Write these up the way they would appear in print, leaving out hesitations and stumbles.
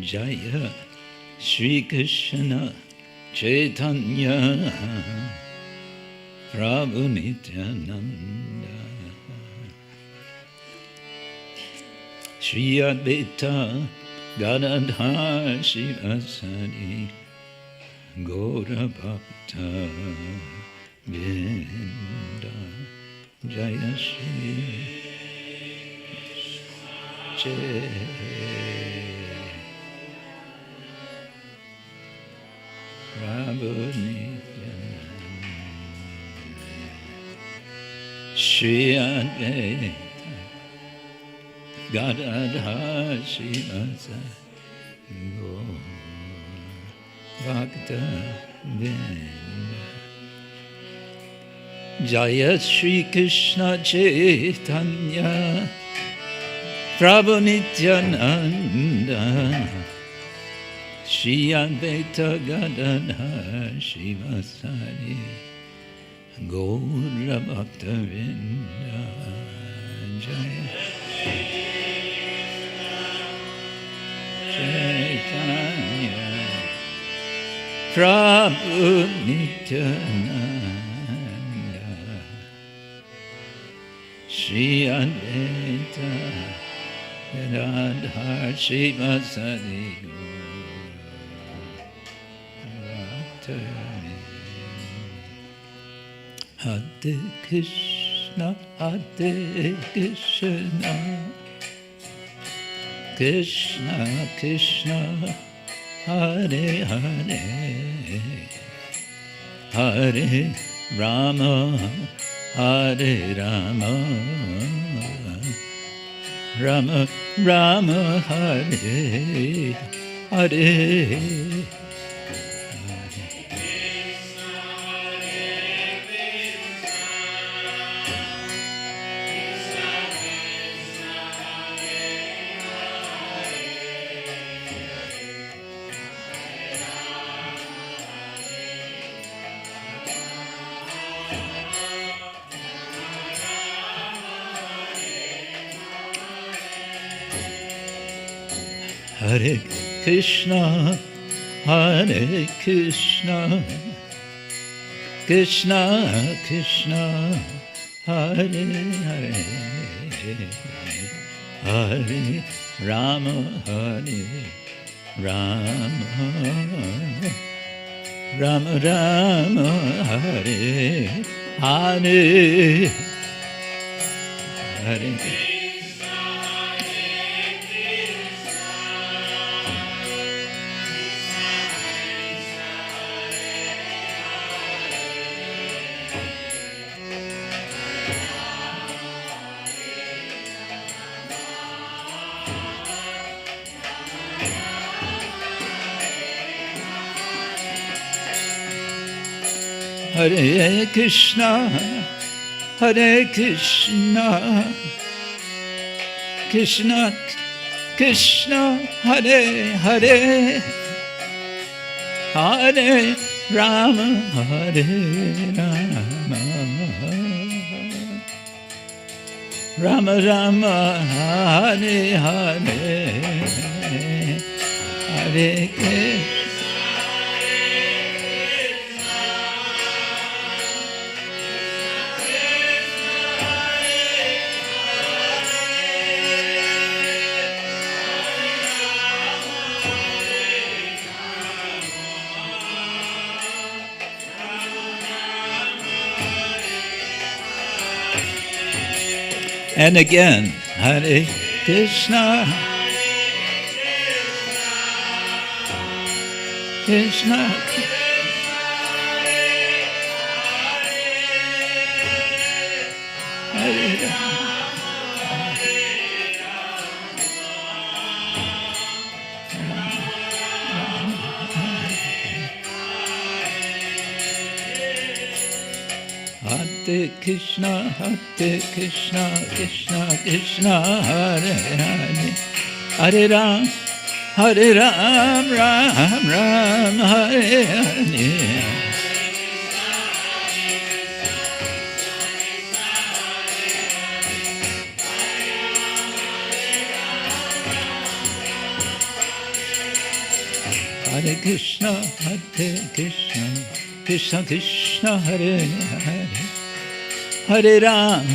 Jaya Shri Krishna Chaitanya Prabhu Nityananda Shri Advaita Gadadhar Shivasari Gaura Bhakta Vrinda Jaya Shri Prabhu Nityananda Shri Advaita Gadadhar Shivasa Gaura Bhakta Vrinda Jaya Shri Krishna Chaitanya Prabhu Nityananda Shri Advaita Gadadhar Shivasari Gaura Bhakta Vrinda Jaya Chaitanya Prabhu Nityananda Shri Advaita Gadadhar Shivasari Gaura Hare Krishna Krishna Krishna Hare Hare Hare Rama Hare Rama Rama Rama Hare Hare Hare Krishna Krishna Krishna Hare Hare Hare Rama Hare Rama Rama Rama Hare Hare Hare Hare Krishna Krishna Krishna Hare Hare Hare Rama Hare Rama Rama Rama Hare Hare Hare Krishna And again, Hare Krishna, Krishna, Hare Hare Krishna, Krishna Krishna, Hare Hare, Hare Ram, Ram Ram, Hare Hare. Hare Krishna, Krishna Krishna, Hare Hare, Hare Ram,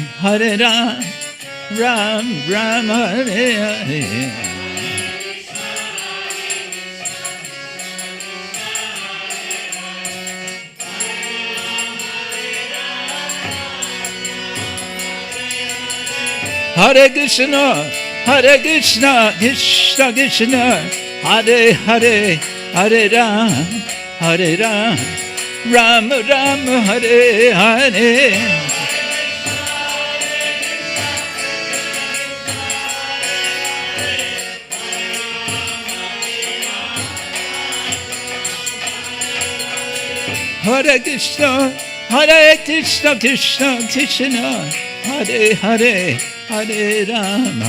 Ram Ram, Hare Hare. Hare Krishna, Krishna Krishna, Hare Hare, Hare Ram, Ram Ram, Hare Hare. Hare Krishna, Krishna Krishna, Hare Hare, Hare Ram,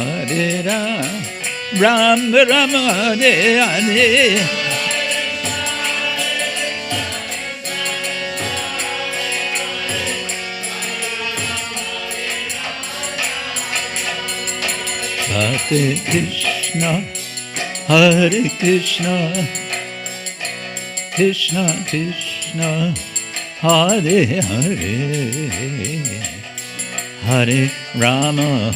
Ram Ram, Hare Hare. Hare Krishna, Krishna Krishna, Hare Hare, Hare Rama,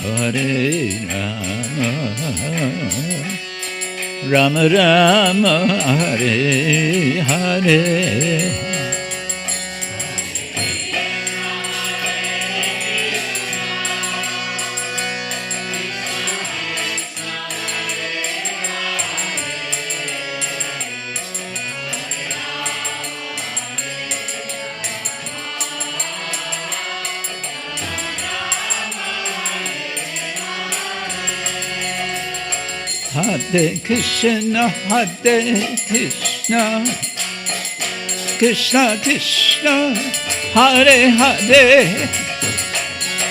Rama Rama, Hare Hare. Hare Krishna, Krishna Krishna, Hare Hare,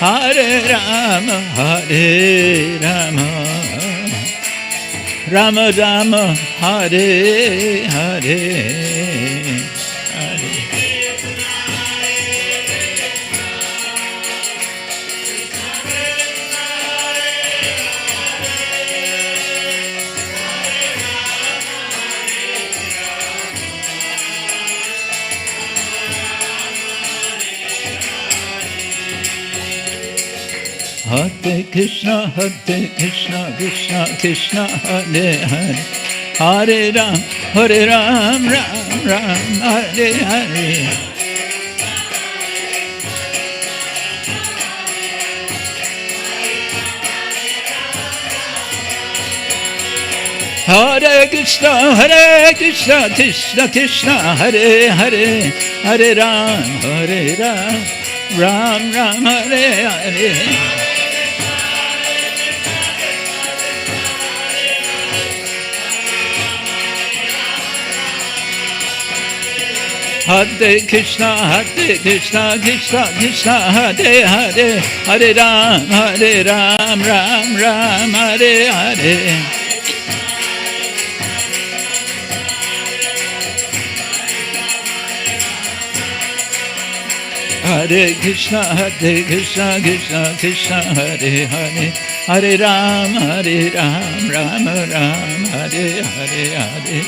Hare Rama, Rama Rama, Hare Hare. Hare Krishna, Krishna Krishna, Hare Hare, Hare Ram, Ram, Hare Hare. Hare Krishna, Krishna Krishna, Hare Hare, Hare Ram, Ram, Hare Hare. Hare Krishna, Krishna Krishna, Hare Hare, Hare Ram, Ram, Hare Hare. Hare Krishna, Krishna Krishna, Hare Hare, Hare Ram, Ram, Hare Hare.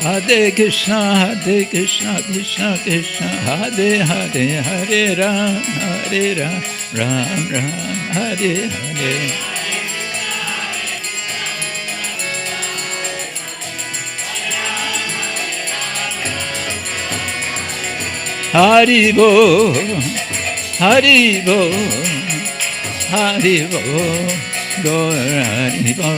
Hare Krishna, Krishna Krishna, Hare Hare, Hare Ram, Ram, Hare Hare. Haribo, Haribo, Haribo, Haribo.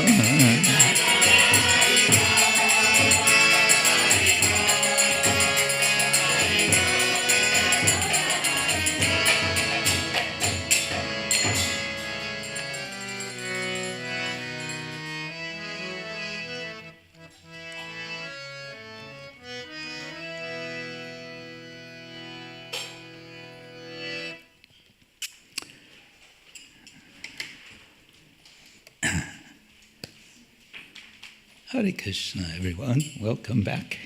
Hare Krishna, everyone. Welcome back,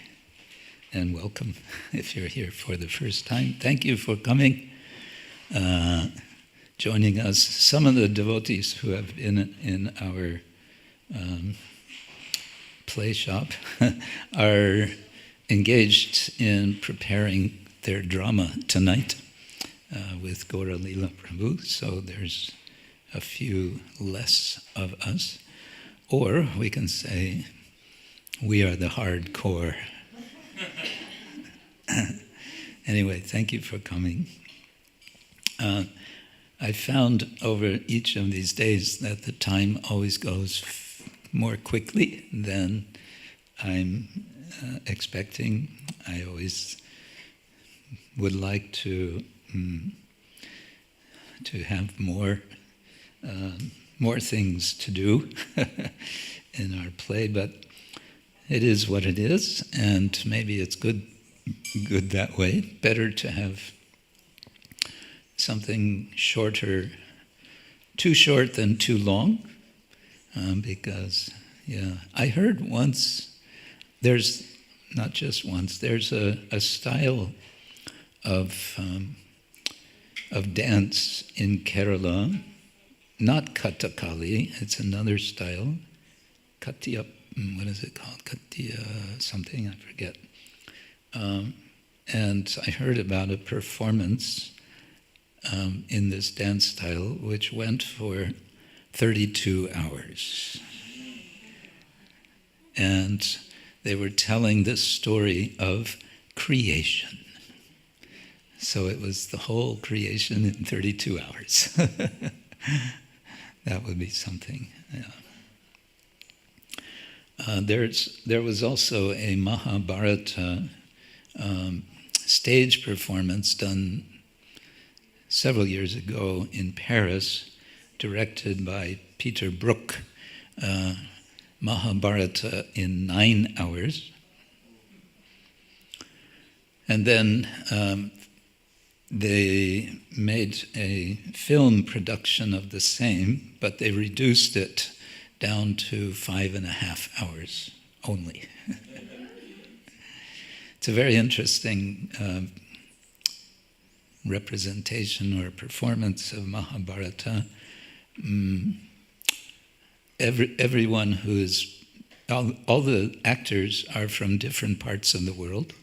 and welcome if you're here for the first time. Thank you for coming. joining us. Some of the devotees who have been in our play shop are engaged in preparing their drama tonight with Gaura Līlā-puruṣottama, so there's a few less of us. Or we can say, we are the hardcore. Anyway, thank you for coming. I found over each of these days that the time always goes more quickly than I'm expecting. I always would like to have more things to do in our play, but it is what it is, and maybe it's good that way. Better to have something shorter, too short than too long, because, I heard once, there's not just once, there's a style of dance in Kerala, not Kathakali, it's another style, Kattiya, what is it called? Kattiya something, I forget. And I heard about a performance in this dance style which went for 32 hours. And they were telling this story of creation. So it was the whole creation in 32 hours. That would be something. Yeah. There was also a Mahabharata stage performance done several years ago in Paris, directed by Peter Brook, Mahabharata in 9 hours. And then they made a film production of the same, but they reduced it down to 5.5 hours only. It's a very interesting representation or performance of Mahabharata. Everyone who is, all the actors are from different parts of the world.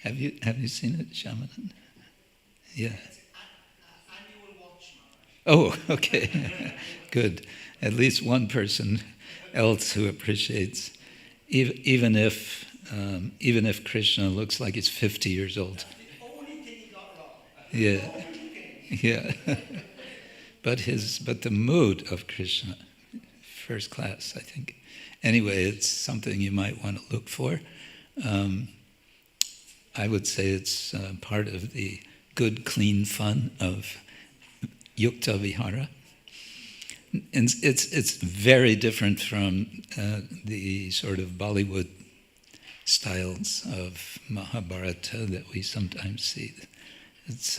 Have you seen it, Shamanan? Yeah. Oh, okay. Good. At least one person else who appreciates, even if Krishna looks like he's 50 years old. Yeah, yeah. But the mood of Krishna, first class, I think. Anyway, it's something you might want to look for. I would say it's part of the good, clean fun of Yukta Vihara. And it's very different from the sort of Bollywood styles of Mahabharata that we sometimes see. It's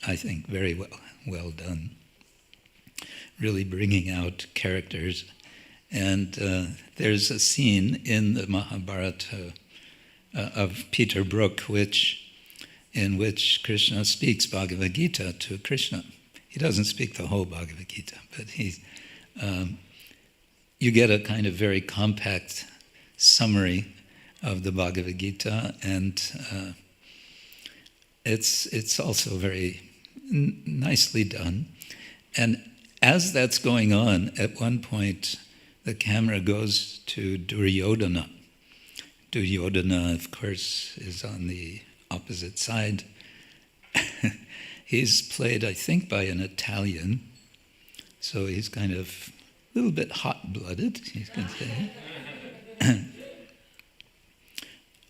I think, very well done. Really bringing out characters. And there's a scene in the Mahabharata of Peter Brook in which Krishna speaks Bhagavad Gita to Krishna. He doesn't speak the whole Bhagavad Gita, but you get a kind of very compact summary of the Bhagavad Gita, and it's also very nicely done. And as that's going on, at one point, the camera goes to Duryodhana. Duryodhana, of course, is on the opposite side. He's played, I think, by an Italian, so he's kind of a little bit hot-blooded, you can say.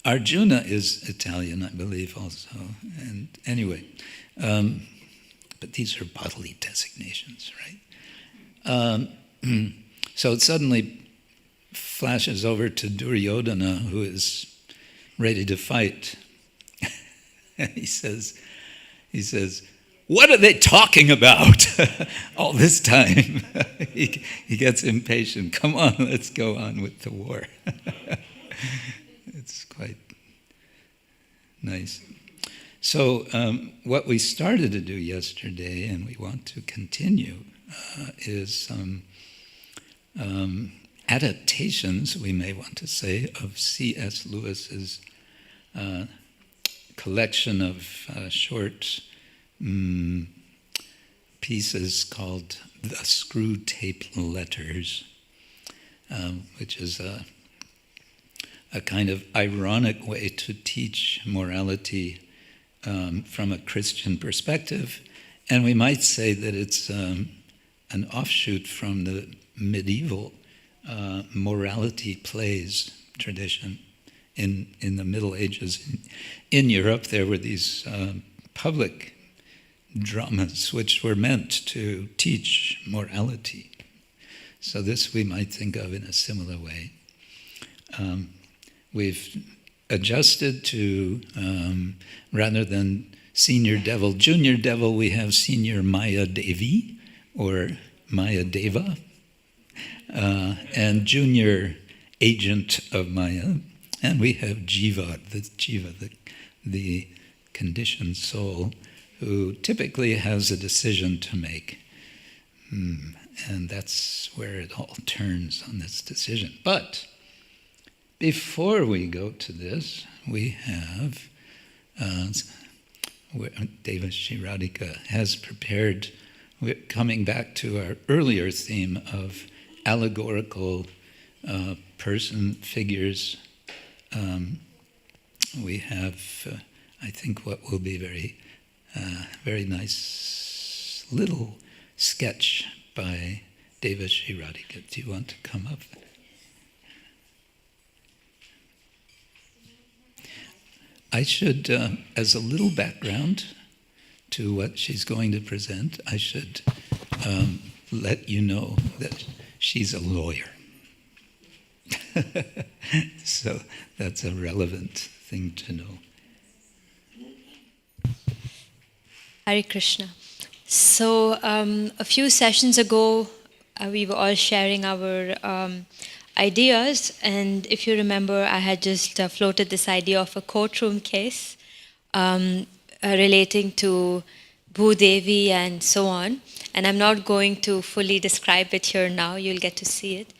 Arjuna is Italian, I believe, also. And anyway, but these are bodily designations, right? So it suddenly flashes over to Duryodhana, who is ready to fight. And he says, "What are they talking about all this time?" He gets impatient. "Come on, let's go on with the war." It's quite nice. So what we started to do yesterday, and we want to continue, is some adaptations, we may want to say, of C.S. Lewis's collection of short pieces called The Screw Tape Letters, which is a kind of ironic way to teach morality from a Christian perspective. And we might say that it's an offshoot from the medieval morality plays tradition. In the Middle Ages in Europe, there were these public dramas which were meant to teach morality. So this we might think of in a similar way. We've adjusted to, rather than senior devil, junior devil, we have senior Maya Devi, or Maya Deva, and junior agent of Maya. And we have Jiva, the conditioned soul, who typically has a decision to make. And that's where it all turns on this decision. But before we go to this, we have, Devashri Radhika has prepared, we're coming back to our earlier theme of allegorical person figures. We have, I think, what will be very nice little sketch by Devashri Radhika. Do you want to come up? I should, as a little background to what she's going to present, I should let you know that she's a lawyer. So that's a relevant thing to know. Hare Krishna. So a few sessions ago, we were all sharing our ideas, and if you remember, I had just floated this idea of a courtroom case relating to Bhudevi and so on. And I'm not going to fully describe it here now, you'll get to see it.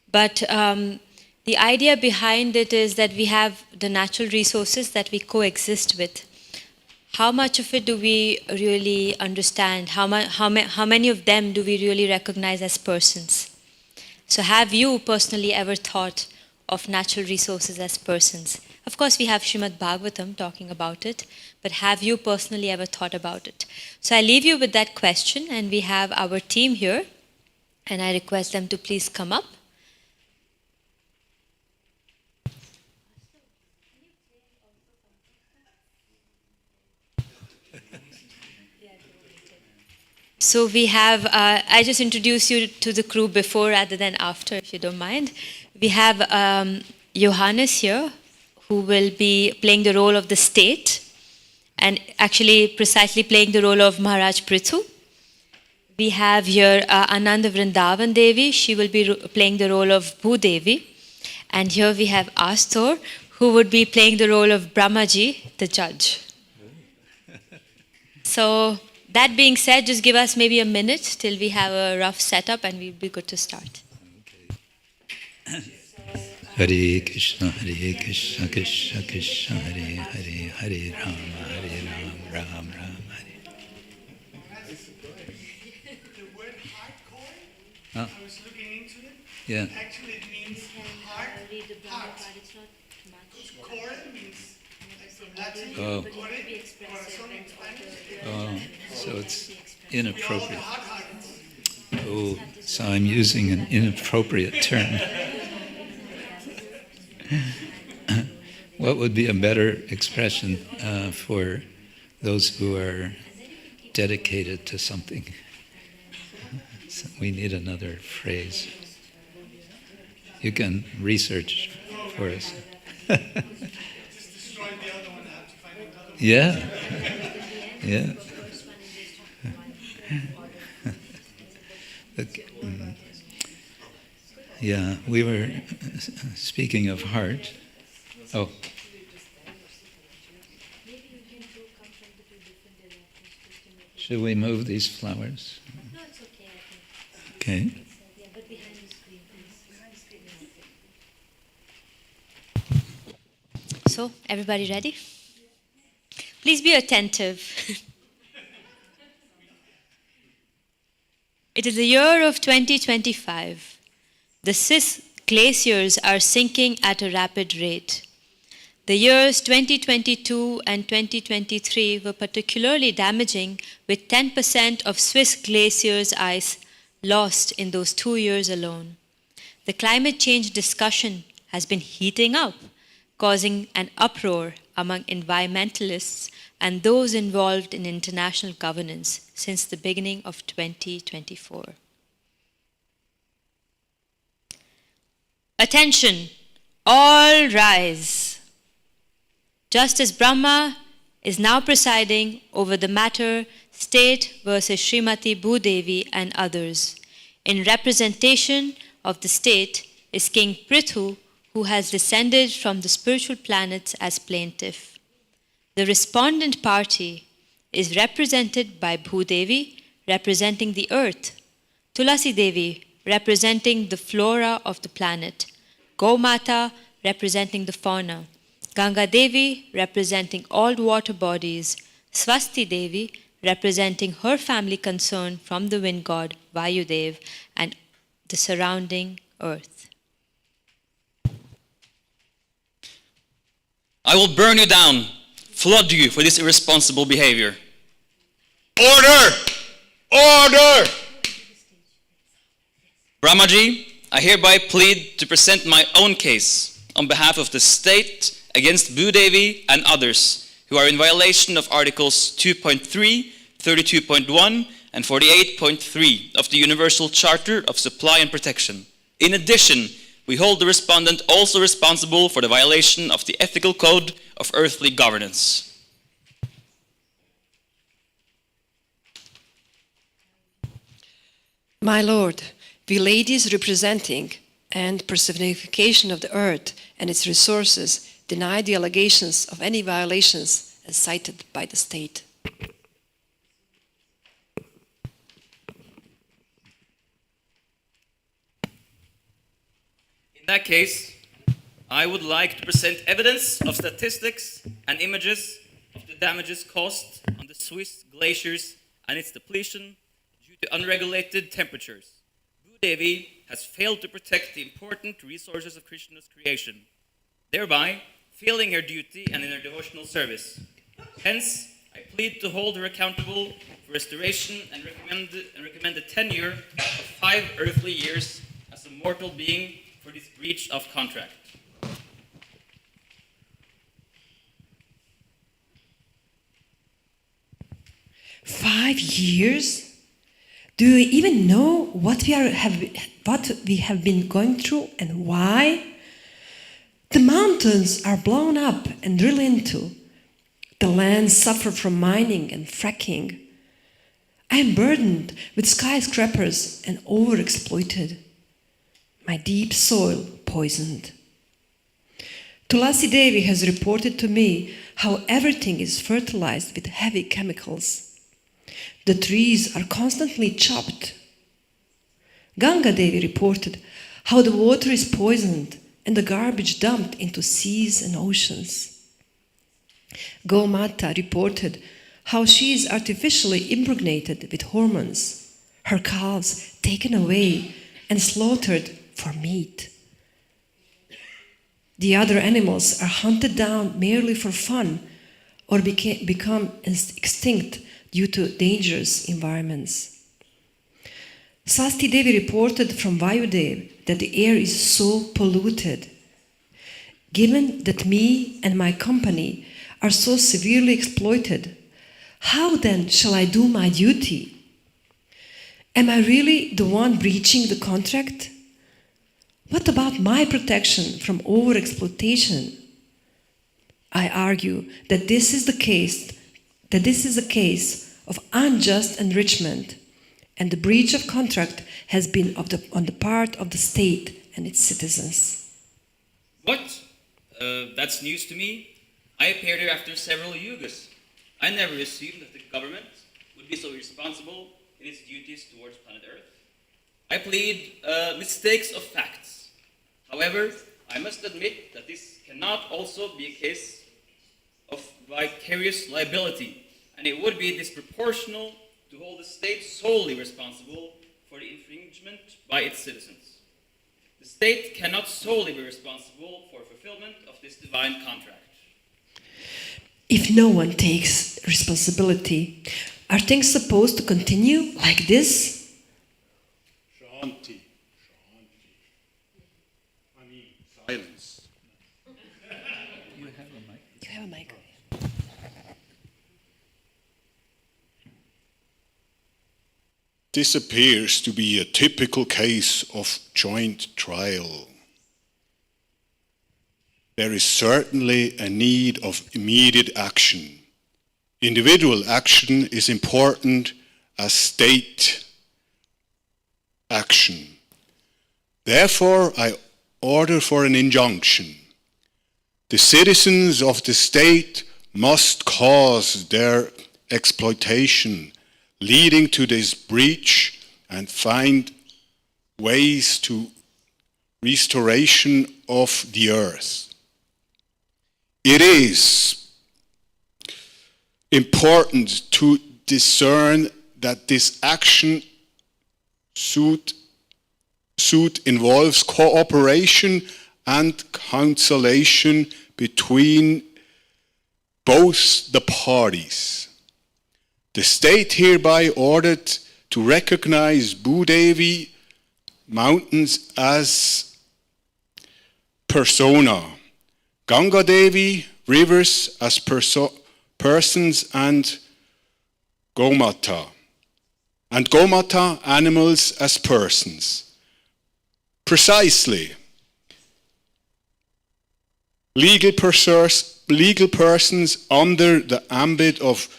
But the idea behind it is that we have the natural resources that we coexist with. How much of it do we really understand? How many of them do we really recognize as persons? So have you personally ever thought of natural resources as persons? Of course, we have Srimad Bhagavatam talking about it, but have you personally ever thought about it? So I leave you with that question, and we have our team here, and I request them to please come up. So we have, I just introduced you to the crew before rather than after, if you don't mind. We have Johannes here, who will be playing the role of the state, and actually precisely playing the role of Maharaj Prithu. We have here Ananda Vrindavan Devi, she will be playing the role of Bhudevi. And here we have Astor, who would be playing the role of Brahmaji, the judge. So, that being said, just give us maybe a minute till we have a rough setup and we'll be good to start. Hare Krishna, Krishna Krishna, Hare Hare, Hare Rama, Ram Ram, Hare. The word hardcore, Oh. I was looking into it. Yeah. Actually, it means heart. Core means like from Latin. Oh. Core, corazón in Spanish. Oh, so it's inappropriate. Oh, so I'm using an inappropriate term. What would be a better expression for those who are dedicated to something? So we need another phrase. You can research for us. Just destroy the other one. I have to find another one. Yeah. Yeah. Yeah, we were speaking of heart. Oh. Should we move these flowers? No, it's okay, I think. Okay. Yeah, but behind the screen, please. So, everybody ready? Please be attentive. It is the year of 2025. The Swiss glaciers are sinking at a rapid rate. The years 2022 and 2023 were particularly damaging, with 10% of Swiss glaciers' ice lost in those 2 years alone. The climate change discussion has been heating up, causing an uproar among environmentalists and those involved in international governance since the beginning of 2024. Attention, all rise. Just as Brahma is now presiding over the matter State versus Srimati Bhudevi and others, in representation of the state is King Prithu, who has descended from the spiritual planets as plaintiff. The respondent party is represented by Bhudevi, representing the earth, Tulasi Devi, representing the flora of the planet, Gomata, representing the fauna, Ganga Devi, representing all water bodies, Swasti Devi, representing her family concern from the wind god Vayudev and the surrounding earth. I will burn you down, flood you for this irresponsible behavior. Order! Order! Brahmaji, I hereby plead to present my own case on behalf of the state against Bhudevi and others who are in violation of Articles 2.3, 32.1, and 48.3 of the Universal Charter of Supply and Protection. In addition, we hold the respondent also responsible for the violation of the ethical code of earthly governance. My lord, we ladies representing and personification of the earth and its resources deny the allegations of any violations as cited by the state. In that case, I would like to present evidence of statistics and images of the damages caused on the Swiss glaciers and its depletion due to unregulated temperatures. Bhudevi has failed to protect the important resources of Krishna's creation, thereby failing her duty and in her devotional service. Hence, I plead to hold her accountable for restoration and recommend a tenure of 5 earthly years as a mortal being for this breach of contract. "5 years? Do you even know what we have been going through and why? The mountains are blown up and drilled into. The lands suffer from mining and fracking. I am burdened with skyscrapers and overexploited. My deep soil poisoned. Tulasi Devi has reported to me how everything is fertilized with heavy chemicals. The trees are constantly chopped. Ganga Devi reported how the water is poisoned and the garbage dumped into seas and oceans. Gomata reported how she is artificially impregnated with hormones, her calves taken away and slaughtered for meat. The other animals are hunted down merely for fun or become extinct due to dangerous environments. Swasti Devi reported from Vayudev that the air is so polluted. Given that me and my company are so severely exploited, how then shall I do my duty? Am I really the one breaching the contract? What about my protection from overexploitation? I argue that this is a case of unjust enrichment, and the breach of contract has been on the part of the state and its citizens. What? That's news to me. I appeared here after several yugas. I never assumed that the government would would be so irresponsible in its duties towards planet Earth. I plead mistakes of facts. However, I must admit that this cannot also be a case of vicarious liability, and it would be disproportional to hold the state solely responsible for the infringement by its citizens. The state cannot solely be responsible for fulfillment of this divine contract. If no one takes responsibility, are things supposed to continue like this? Shanti. I mean, silence. You have a mic. You have a mic. This appears to be a typical case of joint trial. There is certainly a need of immediate action. Individual action is important as state action. Therefore, I order for an injunction. The citizens of the state must cause their exploitation leading to this breach and find ways to restoration of the earth. It is important to discern that this action suit involves cooperation and consultation between both the parties. The state hereby ordered to recognize Bhudevi mountains as persona, Ganga Devi rivers as persons, and Gomata animals as persons. Precisely. Legal persons under the ambit of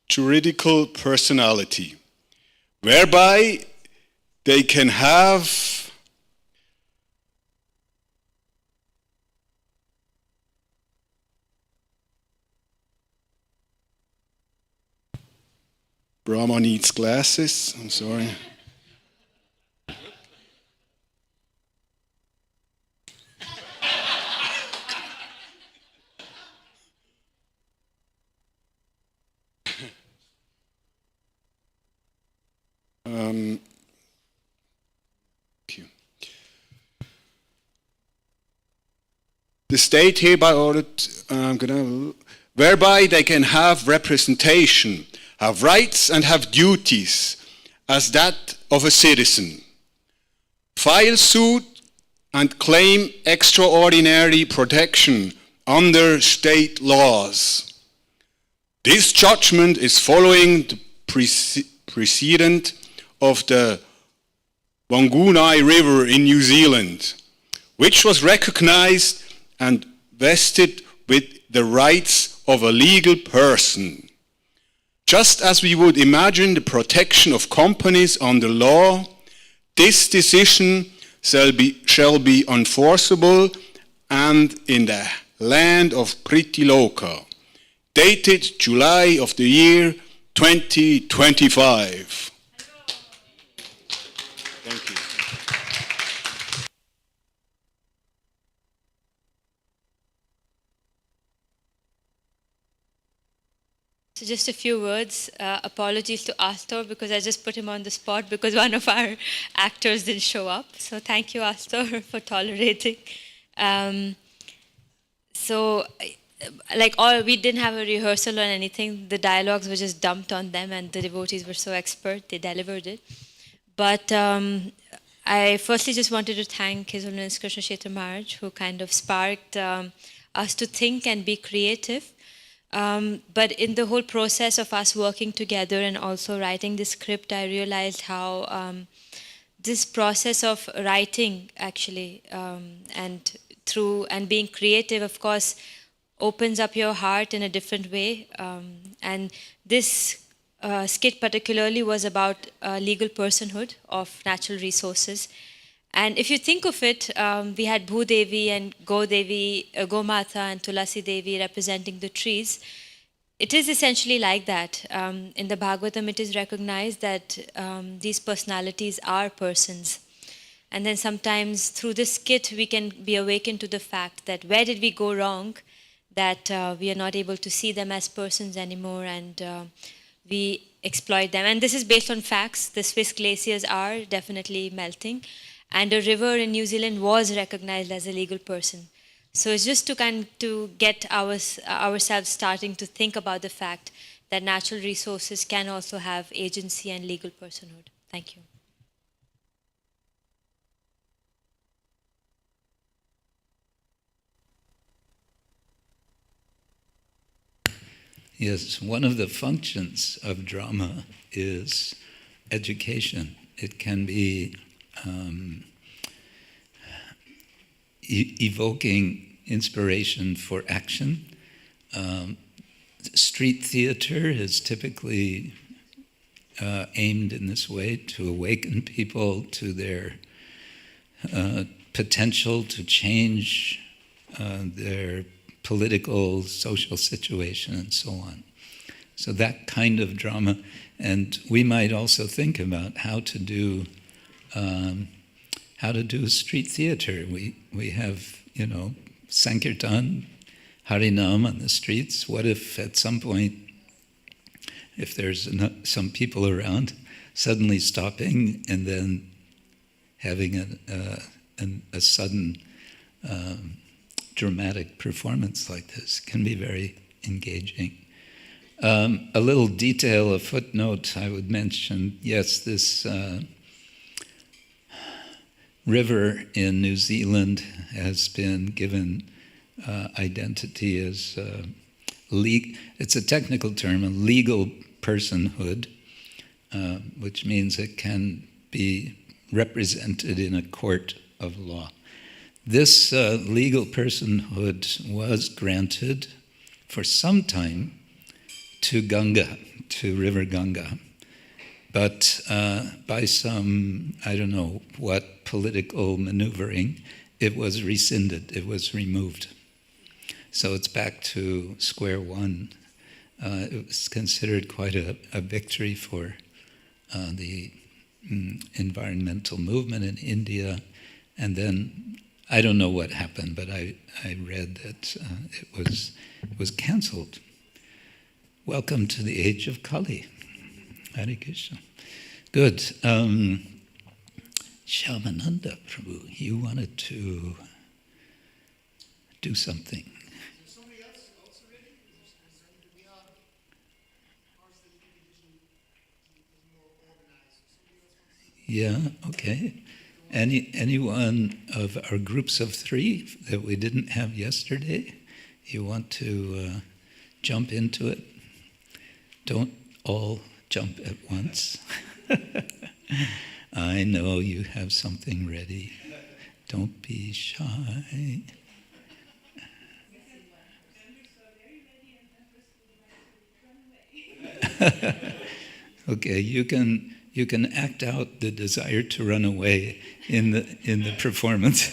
juridical personality, whereby they can have Brahma needs glasses, I'm sorry. The state hereby ordered, whereby they can have representation, have rights and have duties as that of a citizen, file suit and claim extraordinary protection under state laws. This judgment is following the precedent of the Whanganui River in New Zealand, which was recognized and vested with the rights of a legal person. Just as we would imagine the protection of companies under law, this decision shall be enforceable and in the land of Pritiloka, dated July of the year 2025. Thank you. So just a few words. Apologies to Astor because I just put him on the spot because one of our actors didn't show up. So thank you, Astor, for tolerating. We didn't have a rehearsal or anything. The dialogues were just dumped on them, and the devotees were so expert, they delivered it. But I firstly just wanted to thank His Holiness Krishna Kshetra Maharaj, who kind of sparked us to think and be creative. But in the whole process of us working together and also writing the script, I realized how this process of writing actually and being creative, of course, opens up your heart in a different way. And this skit particularly was about legal personhood of natural resources. And if you think of it, we had Bhudevi and Gomata and Tulasi Devi representing the trees. it is essentially like that. In the Bhagavatam, it is recognized that these personalities are persons. And then sometimes through this skit, we can be awakened to the fact that where did we go wrong, that we are not able to see them as persons anymore, and we exploit them. And this is based on facts. The Swiss glaciers are definitely melting, and a river in New Zealand was recognized as a legal person. So it's just to get ourselves starting to think about the fact that natural resources can also have agency and legal personhood. Thank you. Yes, one of the functions of drama is education. It can be evoking inspiration for action. Street theater is typically aimed in this way to awaken people to their potential to change their political, social situation, and so on. So that kind of drama, and we might also think about how to do street theater. We have, Sankirtan, Harinam on the streets. What if at some point, if there's some people around, suddenly stopping and then having a sudden dramatic performance like this can be very engaging. A little detail, a footnote I would mention, yes, this river in New Zealand has been given identity as it's a technical term, a legal personhood, which means it can be represented in a court of law. This legal personhood was granted for some time to Ganga, to River Ganga, but by some, I don't know what, political maneuvering, it was rescinded, it was removed. So it's back to square one. It was considered quite a victory for the environmental movement in India, and then I don't know what happened, but I read that it was cancelled. Welcome to the age of Kali. Hare Krishna. Good. Shyamananda Prabhu, you wanted to do something. Is somebody else also ready? We are parts of the division more organized. Somebody else wants to... Yeah, okay. Anyone of our groups of three that we didn't have yesterday, you want to jump into it? Don't all jump at once. I know you have something ready. Don't be shy. Okay, you can act out the desire to run away in the performance.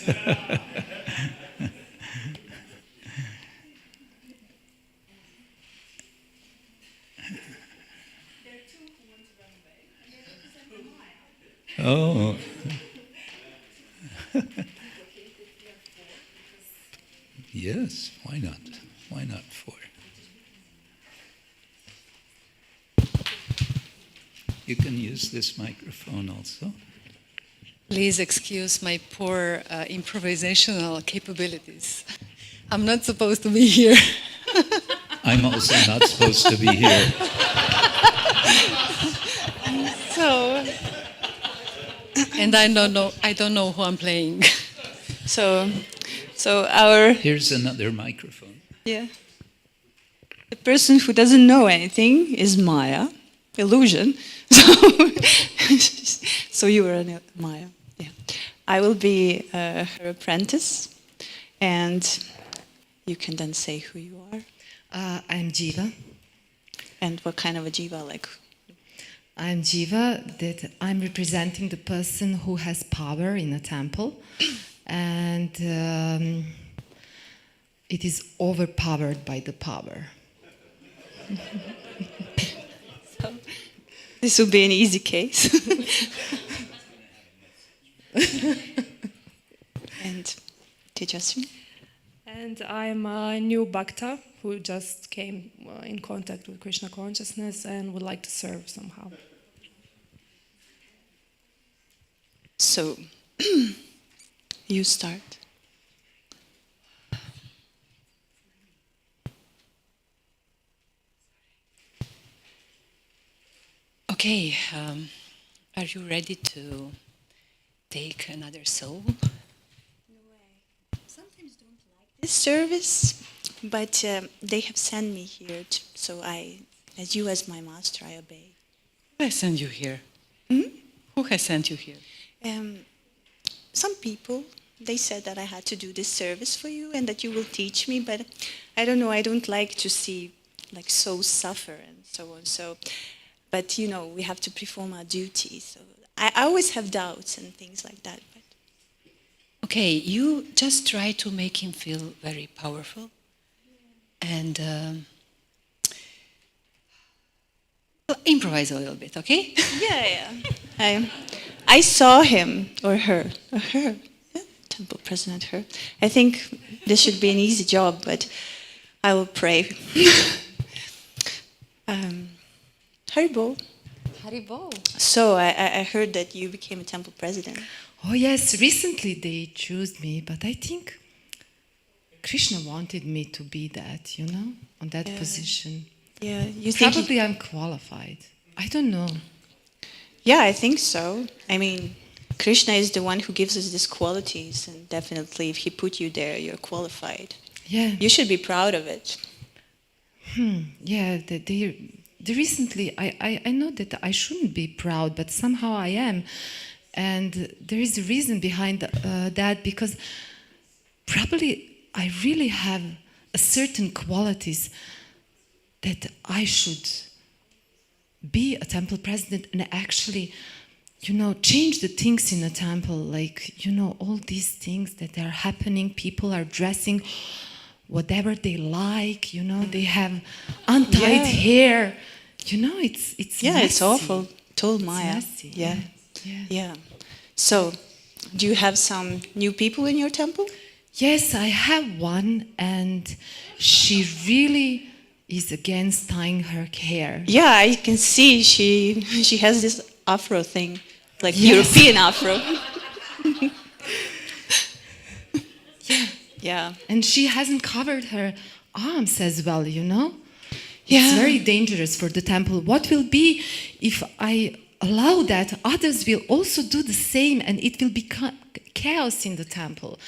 Oh. Yes, why not? Why not 4? You can use this microphone also. Please excuse my poor improvisational capabilities. I'm not supposed to be here. I'm also not supposed to be here. And I don't know who I'm playing. So our... Here's another microphone. Yeah. The person who doesn't know anything is Maya, illusion. So you are Maya. Yeah. I will be her apprentice, and you can then say who you are. I'm Jiva. And what kind of a Jiva, like? I'm Jiva, that I'm representing the person who has power in a temple, and it is overpowered by the power. So, this will be an easy case. And Tejaswini? And I'm a new Bhakta who just came in contact with Krishna consciousness and would like to serve somehow. So, you start. Okay, are you ready to take another soul? Sometimes don't like this service, but they have sent me here, so as you as my master, I obey. Who has sent you here? Who has sent you here? Some people, they said that I had to do this service for you and that you will teach me, but I don't know, I don't like to see like souls suffer and so on. So, but you know, we have to perform our duty. So I always have doubts and things like that. But. Okay, you just try to make him feel very powerful and improvise a little bit, okay? Yeah. I saw him or her, yeah, temple president, her. I think this should be an easy job, but I will pray. Haribol. Haribol. So I heard that you became a temple president. Oh yes, recently they chose me, but I think Krishna wanted me to be that, you know, on that position. Yeah, you think probably I'm qualified. I don't know. Yeah, I think so. I mean, Krishna is the one who gives us these qualities, and definitely if he put you there, you're qualified. Yeah. You should be proud of it. Yeah, they recently, I know that I shouldn't be proud, but somehow I am. And there is a reason behind that, because probably I really have a certain qualities that I should be a temple president and actually, you know, change the things in a temple, like, you know, all these things that are happening, people are dressing whatever they like, you know, they have untied hair, you know, it's messy. It's awful. Told Maya. It's messy. Yeah. So, do you have some new people in your temple? Yes, I have one, and she really is against tying her hair. Yeah, I can see she has this afro thing, like European afro. Yeah. And she hasn't covered her arms as well, you know? Yeah. It's very dangerous for the temple. What will be if I allow that? Others will also do the same, and it will become chaos in the temple.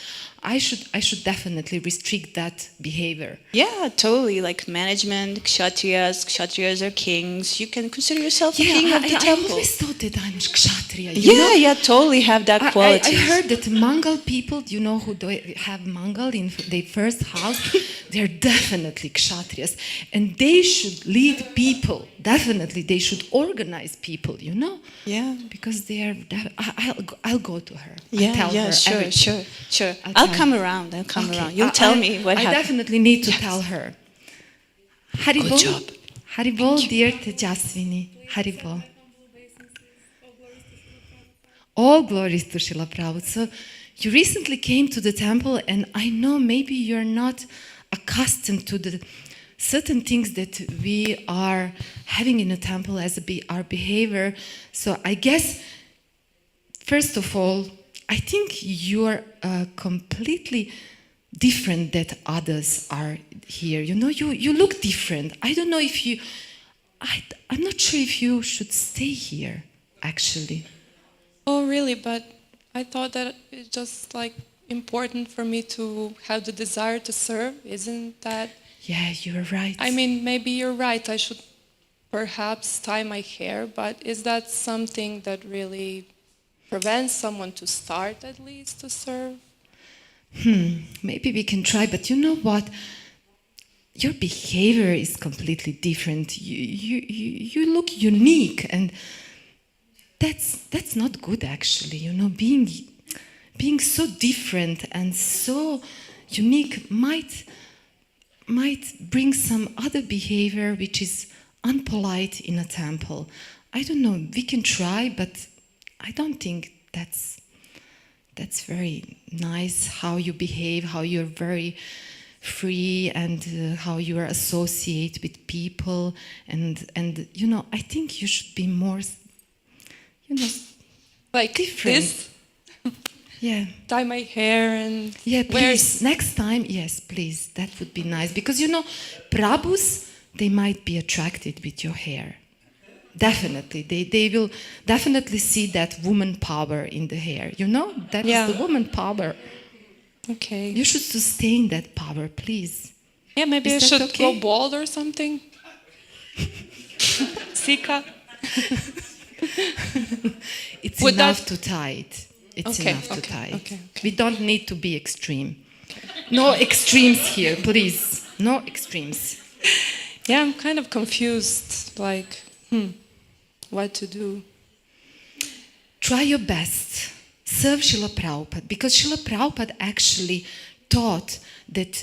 I should definitely restrict that behavior. Yeah, totally. Like management, kshatriyas are kings. You can consider yourself a king of the temple. I always thought that I'm kshatriya. Yeah, totally have that quality. I heard that Mangal people, you know, who have Mangal in their first house, they're definitely kshatriyas. And they should lead people. Definitely, they should organize people, you know? Yeah. Because they are... I'll go to her. Sure. I'll come around. You'll tell me what happened. I definitely need to tell her. Haribol. Good job. Haribol, dear Tejaswini. Haribol. All glories to Srila Prabhupada. So you recently came to the temple, and I know maybe you're not accustomed to the certain things that we are having in a temple as our behavior. So I guess, first of all, I think you're completely different that others are here. You know, you look different. I don't know if you... I'm not sure if you should stay here, actually. Oh, really? But I thought that it's just like important for me to have the desire to serve. Isn't that... Yeah, you're right. I mean, maybe you're right. I should perhaps tie my hair, but is that something that really prevents someone to start at least to serve? Maybe we can try, but you know what? Your behavior is completely different. You look unique, and that's not good, actually. You know, being so different and so unique might might bring some other behavior which is unpolite in a temple. I don't know, we can try, but I don't think that's very nice how you behave, how you're very free, and how you are associate with people, and you know, I think you should be more, you know, Like different. this? Yeah. Dye my hair and Yeah, wear please, next time, yes, please, that would be nice. Because, you know, Prabhus, they might be attracted with your hair. Definitely. They will definitely see that woman power in the hair. You know, that is the woman power. Okay. You should sustain that power, please. Yeah, maybe Is I that should okay? go bald or something. Sika. It's Would enough that- to tie it. It's Okay, enough to okay, tie it. okay. We don't need to be extreme. No extremes here, please. No extremes. Yeah, I'm kind of confused. Like, what to do? Try your best. Serve Srila Prabhupada, because Srila Prabhupada actually taught that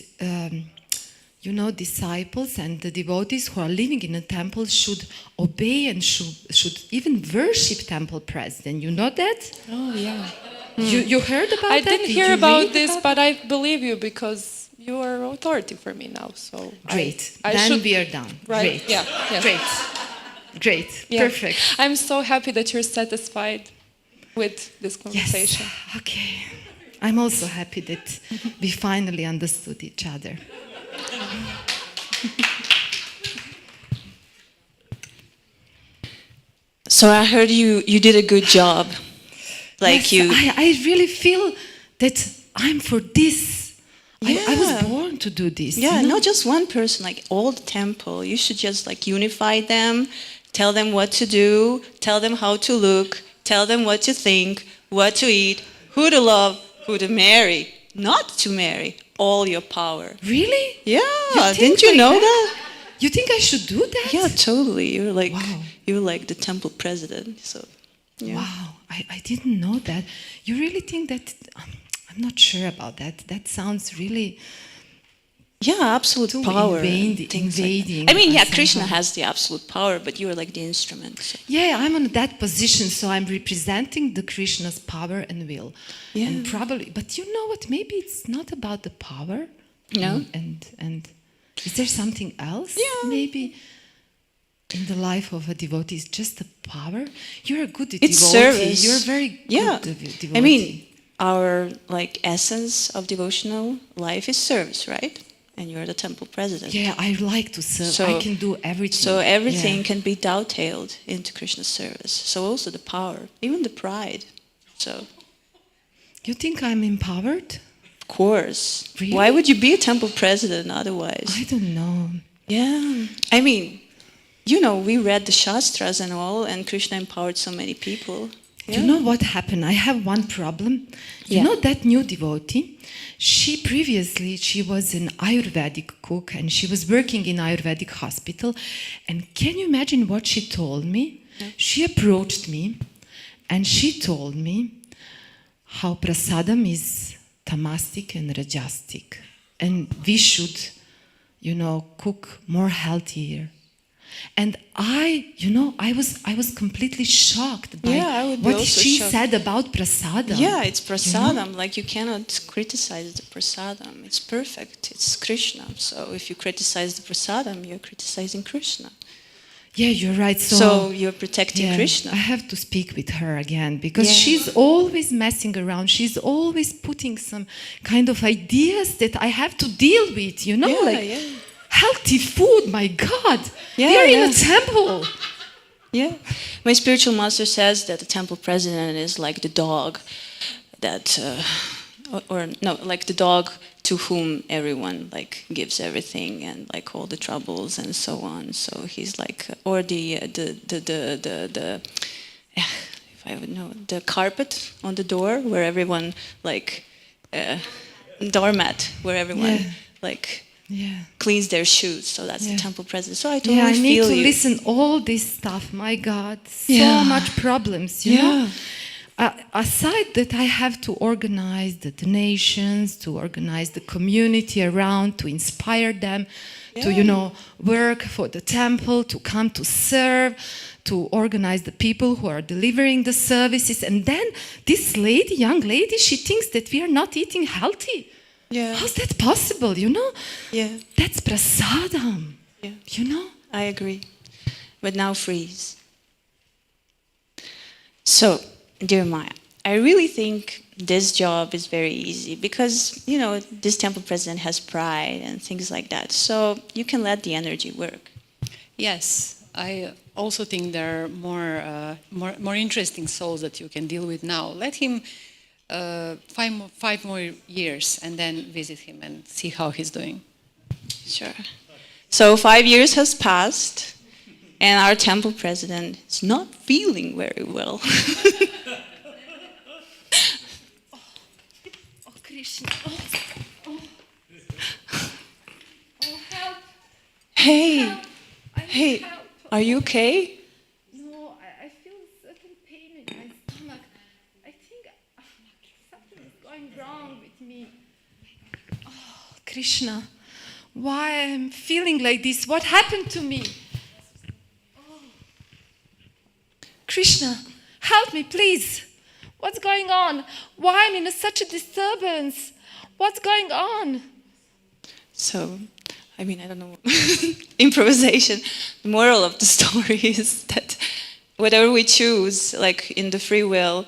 you know, disciples and the devotees who are living in a temple should obey and should even worship temple president. You know that? Oh, yeah. You heard about I that? didn't Did hear you about read this, about but I believe you because you are authority for me now. So Great. I Then should- we are done. Right? Great. Yeah. Yeah. Great. Great. Yeah. Perfect. I'm so happy that you're satisfied with this conversation. Yes. Okay. I'm also happy that we finally understood each other. So I heard you did a good job. Like Yes, you. I really feel that I'm for this. I was Yeah. born to do this. Yeah, you know? not just one person, like all the temple. You should just like unify them, tell them what to do, tell them how to look, tell them what to think, what to eat, who to love, who to marry, not to marry. All your power. Really? Yeah, think didn't you like know that? that? You think I should do that? Yeah, totally. Wow. You're like the temple president. So yeah. Wow, I didn't know that. You really think that? I'm not sure about that. That sounds really Yeah, absolute too power. and invading. things like that. I mean, yeah, Krishna has the absolute power, but you're like the instrument. So. Yeah, I'm in that position, so I'm representing the Krishna's power and will. Yeah. And probably, but you know what? Maybe it's not about the power. No. And is there something else? Yeah. Maybe in the life of a devotee is just the power. You're a good It's devotee. service. You're a very Yeah. good devotee. I mean, our like essence of devotional life is service, right? And you're the temple president. yeah, I like to serve. So- I can do everything. So everything Yeah. can be dovetailed into Krishna's service. So also the power, even the pride. So You think I'm empowered? of course, Really? why would you be a temple president otherwise? I don't know. Yeah, I mean, you know, we read the Shastras and all, and Krishna empowered so many people. You know what happened? I have one problem. You Yeah. know that new devotee? She was an Ayurvedic cook and she was working in Ayurvedic hospital. And can you imagine what she told me? She approached me and she told me how prasadam is tamastic and rajastic. And we should, cook more healthier. And I was completely shocked by Yeah, I would be what also she shocked. said about prasadam. Yeah, it's prasadam. Like you cannot criticize the prasadam. It's perfect. It's Krishna. So if you criticize the prasadam, you're criticizing Krishna. Yeah, you're right. So you're protecting yeah, Krishna. I have to speak with her again because Yeah. she's always messing around. She's always putting some kind of ideas that I have to deal with, Yeah. healthy food, my God. Yeah, They're in yeah. a temple. Yeah. My spiritual master says that the temple president is like the dog that, like the dog to whom everyone like gives everything and like all the troubles and so on. So he's like, or if I would know, the carpet on the door where everyone like, doormat where everyone Yeah. like Yeah. cleans their shoes. So that's Yeah. the temple president. So I totally Yeah, I need feel to you. listen all this stuff. My God, so Yeah. much problems. You know. aside that I have to organize the donations, to organize the community around, to inspire them, to, work for the temple, to come to serve, to organize the people who are delivering the services. And then this lady, young lady, she thinks that we are not eating healthy. Yeah. How's that possible, Yeah. That's prasadam, Yeah. I agree. But now freeze. So, dear Maya, I really think this job is very easy because, this temple president has pride and things like that. So you can let the energy work. Yes, I also think there are more interesting souls that you can deal with now. Let him 5 more years and then visit him and see how he's doing. Sure. So 5 years has passed and our temple president is not feeling very well. Krishna. Help. Hey, are you okay? No, I feel certain pain in my stomach. I think something is going wrong with me. Oh, Krishna, why am I feeling like this? What happened to me? Oh. Krishna, help me, please. What's going on? Why am I in such a disturbance? What's going on? So, I don't know. Improvisation. The moral of the story is that whatever we choose, like in the free will,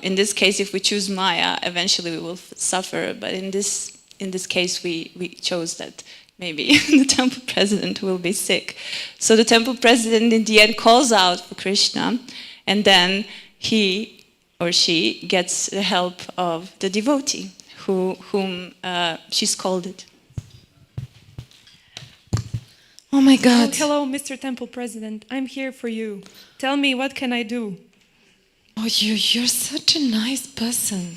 in this case, if we choose Maya, eventually we will suffer. But in this case, we chose that maybe the temple president will be sick. So the temple president in the end calls out for Krishna, and then he or she gets the help of the devotee whom she scolded. Oh my God. Oh, hello, Mr. Temple President. I'm here for you. Tell me, what can I do? Oh, you're such a nice person.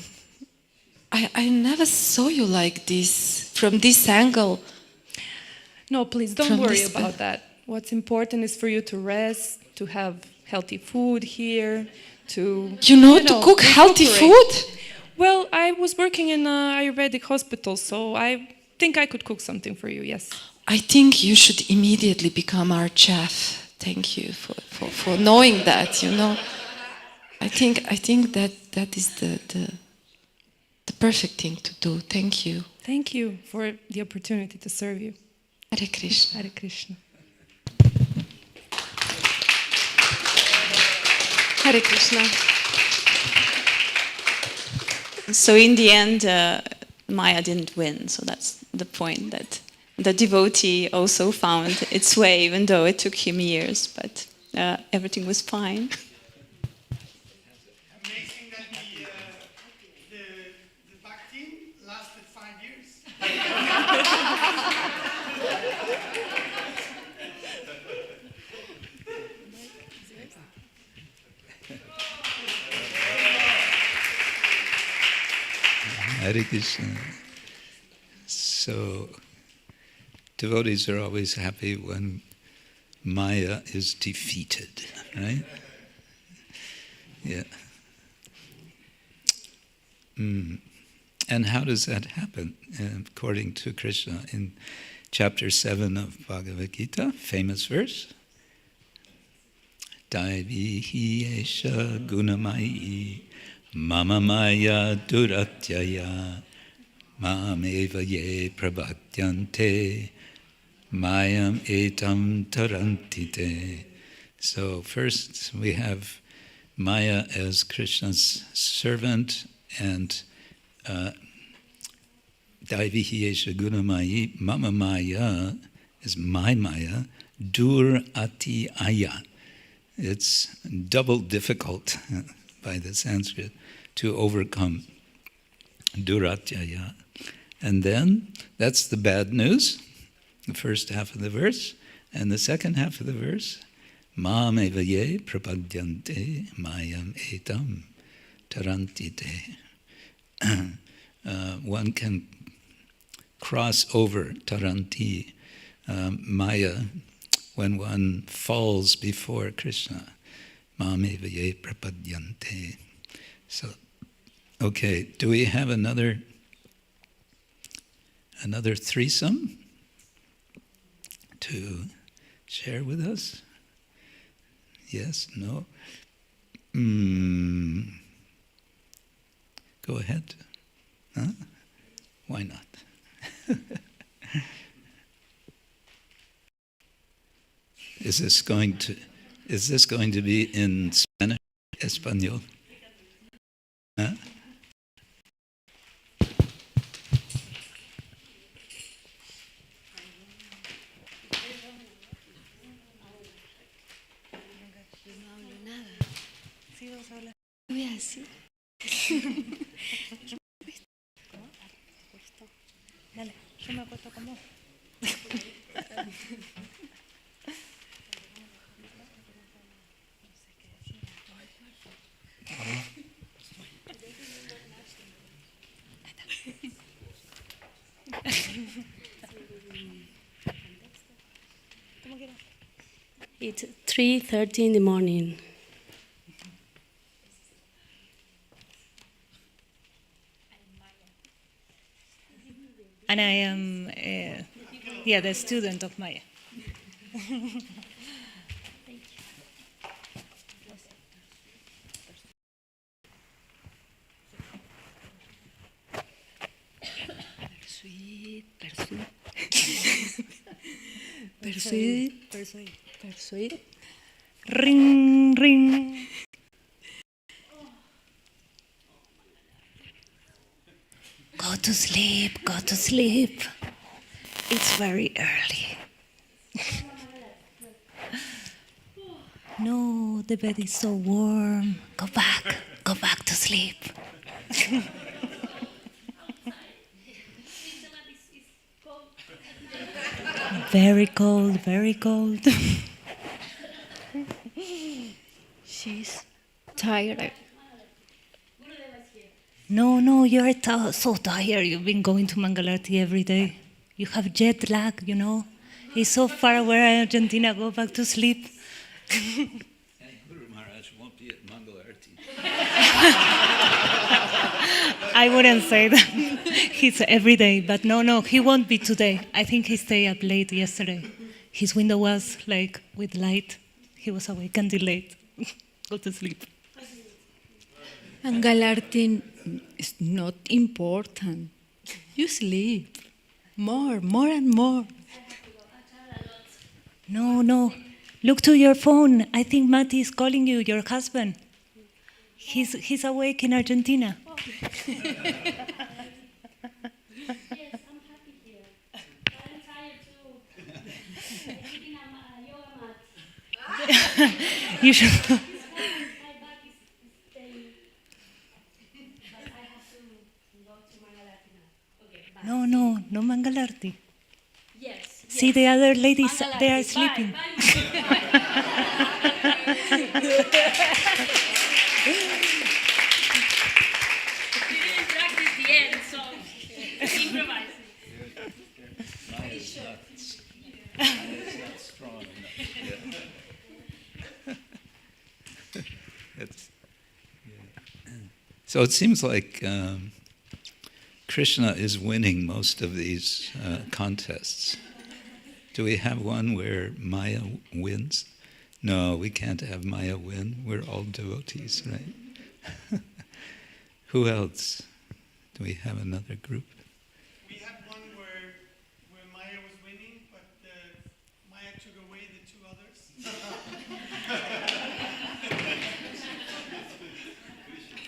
I never saw you like this, from this angle. No, please don't worry about that. What's important is for you to rest, to have healthy food here, to... to cook healthy food? Well, I was working in an Ayurvedic hospital, so I think I could cook something for you, yes. I think you should immediately become our chef. Thank you for knowing that, I think that is the perfect thing to do. Thank you. Thank you for the opportunity to serve you. Hare Krishna. Hare Krishna. Hare Krishna. So in the end, Maya didn't win. So that's the point, that the devotee also found its way, even though it took him years, but everything was fine. Amazing that the Bhakti lasted 5 years. Hare Krishna. So, devotees are always happy when Maya is defeated, right? Yeah. And how does that happen? According to Krishna, in chapter 7 of Bhagavad Gita, famous verse, Daivihi esha gunamayi mama maya duratyaya Mameva ye prabhatyante mayam etam tarantite. So first we have Maya as Krishna's servant, and Daivihi esha gunamayi, mama maya is my Maya, dur ati aya. It's double difficult by the Sanskrit to overcome. Duratyaya. And then, that's the bad news, the first half of the verse. And the second half of the verse, Mam evaye prapadyante mayam etam tarantite. One can cross over taranti, Maya, when one falls before Krishna. Mam evaye prapadyante. So, okay, do we have another threesome to share with us? Yes? No? Go ahead. Huh? Why not? Is this going to be in Spanish, Espanol? Huh? It's 3:30 in the morning. And I am, the student of Maya. Persuade. Ring, ring. Go to sleep, go to sleep. It's very early. No, the bed is so warm. Go back to sleep. Very cold, very cold. She's tired. No, you're so tired. You've been going to Mangalarti every day. You have jet lag, you know. It's so far away, Argentina. Go back to sleep. Guru Maharaj won't be at Mangalarti. I wouldn't say that. He's every day, but no, he won't be today. I think he stayed up late yesterday. His window was like with light. He was awake until late. Go to sleep. Mangalarti is not important. You sleep. More and more. No. Look to your phone. I think Mati is calling you, your husband. He's awake in Argentina. Yes, I'm happy here. I'm tired too. I'm keeping a yoga mat. You should. My back is staying. But I have to go to Mangalarti now. Okay, bye. No Mangalarti. Yes. See the other ladies, they are sleeping. So it seems like Krishna is winning most of these contests. Do we have one where Maya wins? No, we can't have Maya win. We're all devotees, right? Who else? Do we have another group? We had one where Maya was winning, but Maya took away the two others.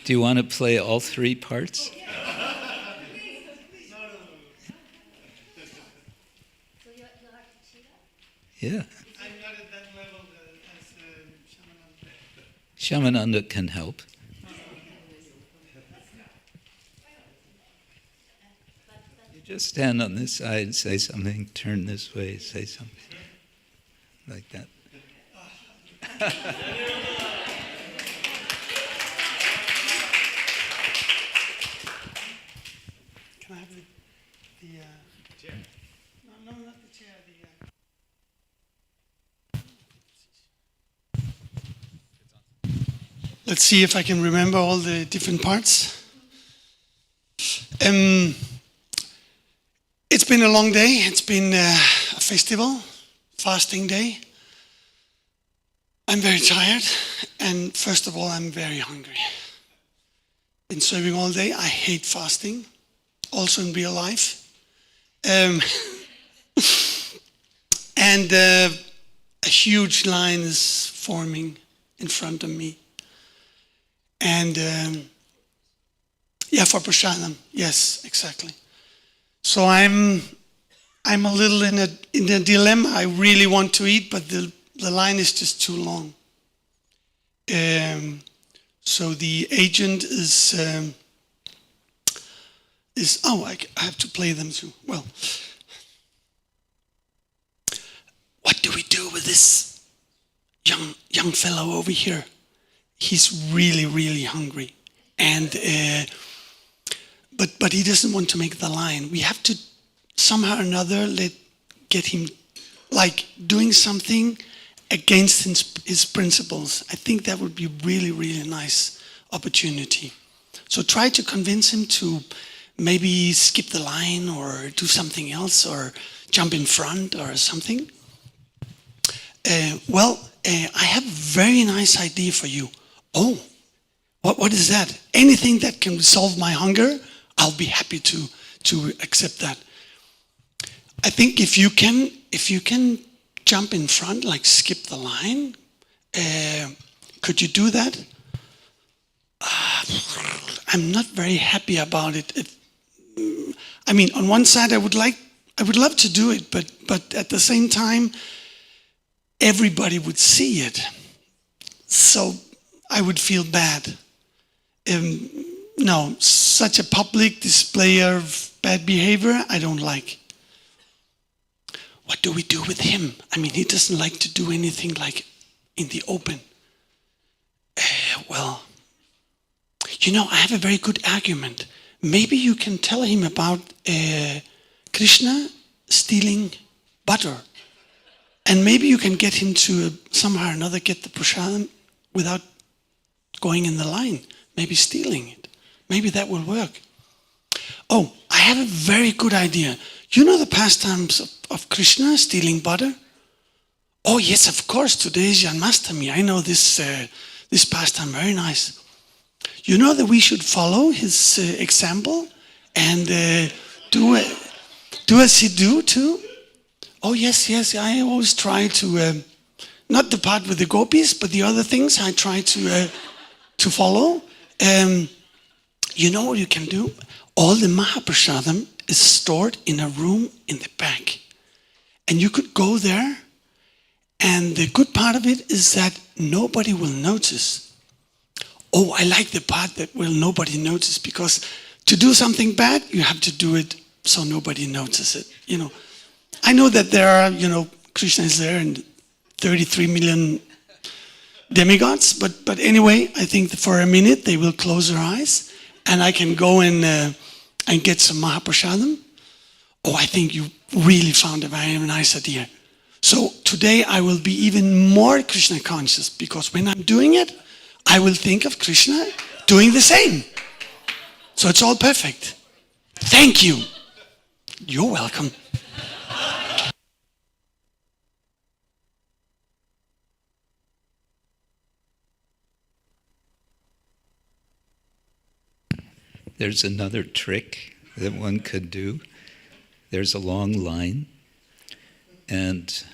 Do you want to play all three parts? Yeah. I'm not at that level as Shamananda. Shamananda can help. You just stand on this side, say something, turn this way, say something. Like that. Can I have the chair? No, not the chair. Let's see if I can remember all the different parts. It's been a long day. It's been a festival, fasting day. I'm very tired, and first of all, I'm very hungry. Been serving all day. I hate fasting, also in real life. And a huge line is forming in front of me. And for prasadam, yes, exactly. So I'm a little in a dilemma. I really want to eat, but the line is just too long. So the agent is I have to play them too. Well, what do we do with this young fellow over here? He's really, really hungry, and but he doesn't want to make the line. We have to somehow or another get him like doing something against his principles. I think that would be really, really nice opportunity. So try to convince him to maybe skip the line or do something else or jump in front or something. I have a very nice idea for you. Oh, what is that? Anything that can resolve my hunger, I'll be happy to accept that. I think if you can jump in front, like skip the line, could you do that? I'm not very happy about it. On one side, I would love to do it, but at the same time, everybody would see it, so I would feel bad. No, such a public display of bad behavior, I don't like. What do we do with him? He doesn't like to do anything like in the open. I have a very good argument. Maybe you can tell him about Krishna stealing butter. And maybe you can get him to somehow or another get the prasadam without going in the line, maybe stealing it. Maybe that will work. Oh, I have a very good idea. You know the pastimes of Krishna stealing butter? Oh yes, of course, today is Janmashtami. I know this pastime very nice. You know that we should follow his example and do as he do too? Oh yes, I always try to, not the part with the gopis, but the other things I try to follow. You know what you can do? All the Mahaprasadam is stored in a room in the back. And you could go there, and the good part of it is that nobody will notice. Oh, I like the part that nobody notice, because to do something bad, you have to do it so nobody notices it, I know that there are, Krishna is there and 33 million demigods, but anyway, I think that for a minute they will close their eyes and I can go and get some Mahaprasadam. Oh, I think you really found a very nice idea. So today I will be even more Krishna conscious, because when I'm doing it, I will think of Krishna doing the same. So it's all perfect. Thank you. You're welcome. There's another trick that one could do. There's a long line, and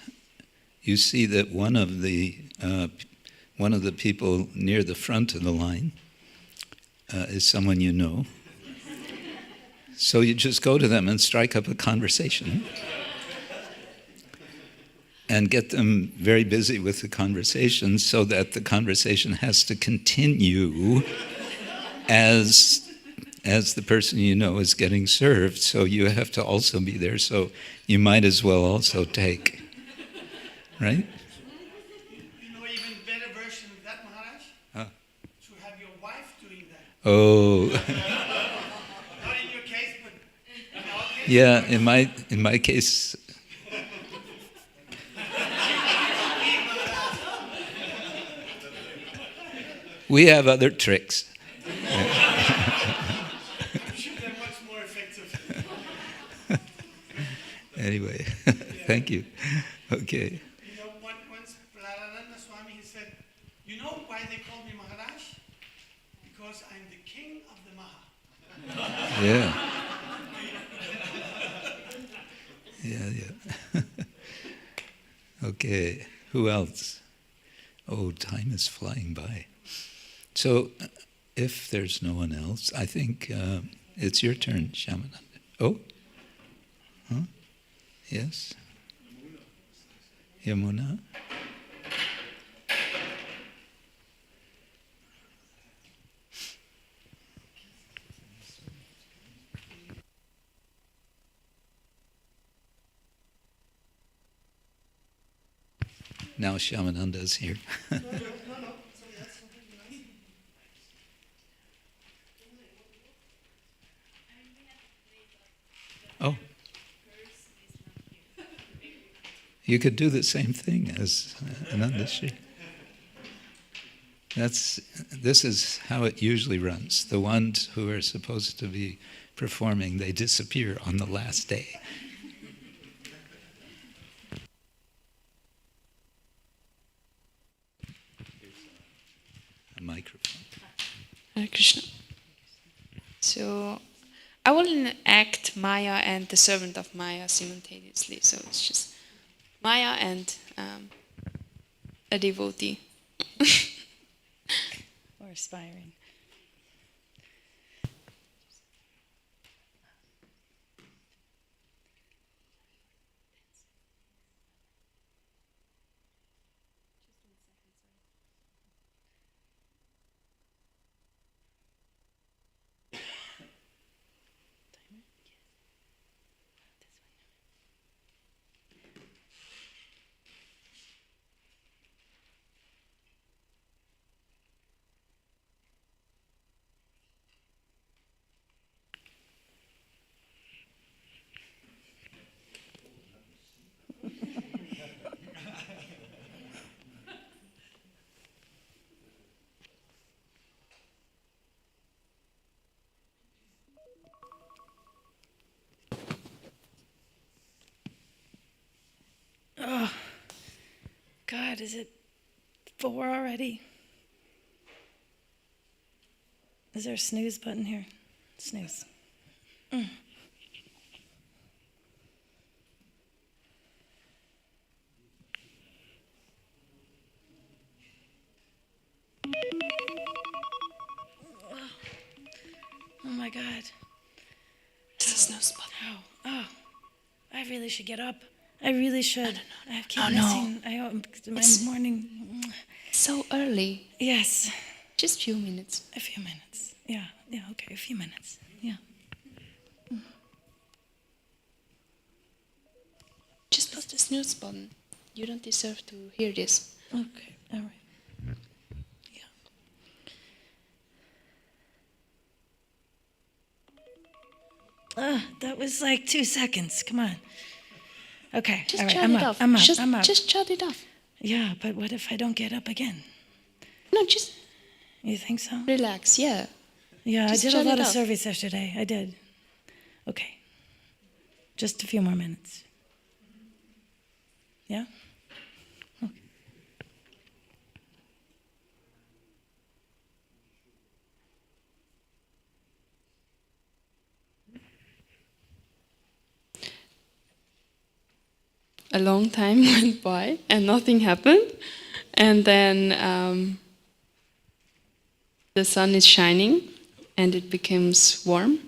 you see that one of the people near the front of the line is someone you know. So you just go to them and strike up a conversation and get them very busy with the conversation, so that the conversation has to continue as the person you know is getting served. So you have to also be there, so you might as well also take. Right? You know, even better version of that, Maharaj? Huh? To have your wife doing that. Oh. Not in your case, but in our case. Yeah, in my case. We have other tricks. They're much more effective. Anyway, thank you. Okay. You know, once Līlā-puruṣottama Swami, he said, you know why they call me Maharaj? Because I'm the king of the Maha. Yeah. Yeah. Okay. Who else? Oh, time is flying by. So, if there's no one else, I think it's your turn, Shamananda. Oh? Huh? Yes? Yamuna? Now Shamananda's here. Oh. You could do the same thing as Anandashi. This is how it usually runs. The ones who are supposed to be performing, they disappear on the last day. A microphone. Hare Krishna. So I will enact Maya and the servant of Maya simultaneously. So it's just Maya and a devotee. Or aspiring. Oh, God, is it 4 already? Is there a snooze button here? Snooze. Mm. Oh my God. It's a snooze button. Oh, I really should get up. I really should. I keep Oh, missing. no. My morning. So early. Yes. Just a few minutes. A few minutes. Yeah, okay, a few minutes. Yeah. Just press the snooze button. You don't deserve to hear this. Okay, all right. Yeah. That was like 2 seconds. Come on. Okay, Just all right, shut I'm it up. off. I'm up. Just, I'm up. just shut it off. Yeah, but what if I don't get up again? No, just... You think so? Relax, yeah. Yeah, Just I did a shut lot it of off. service yesterday. I did. Okay. Just a few more minutes. Yeah? Okay. A long time went by and nothing happened. And then the sun is shining and it becomes warm.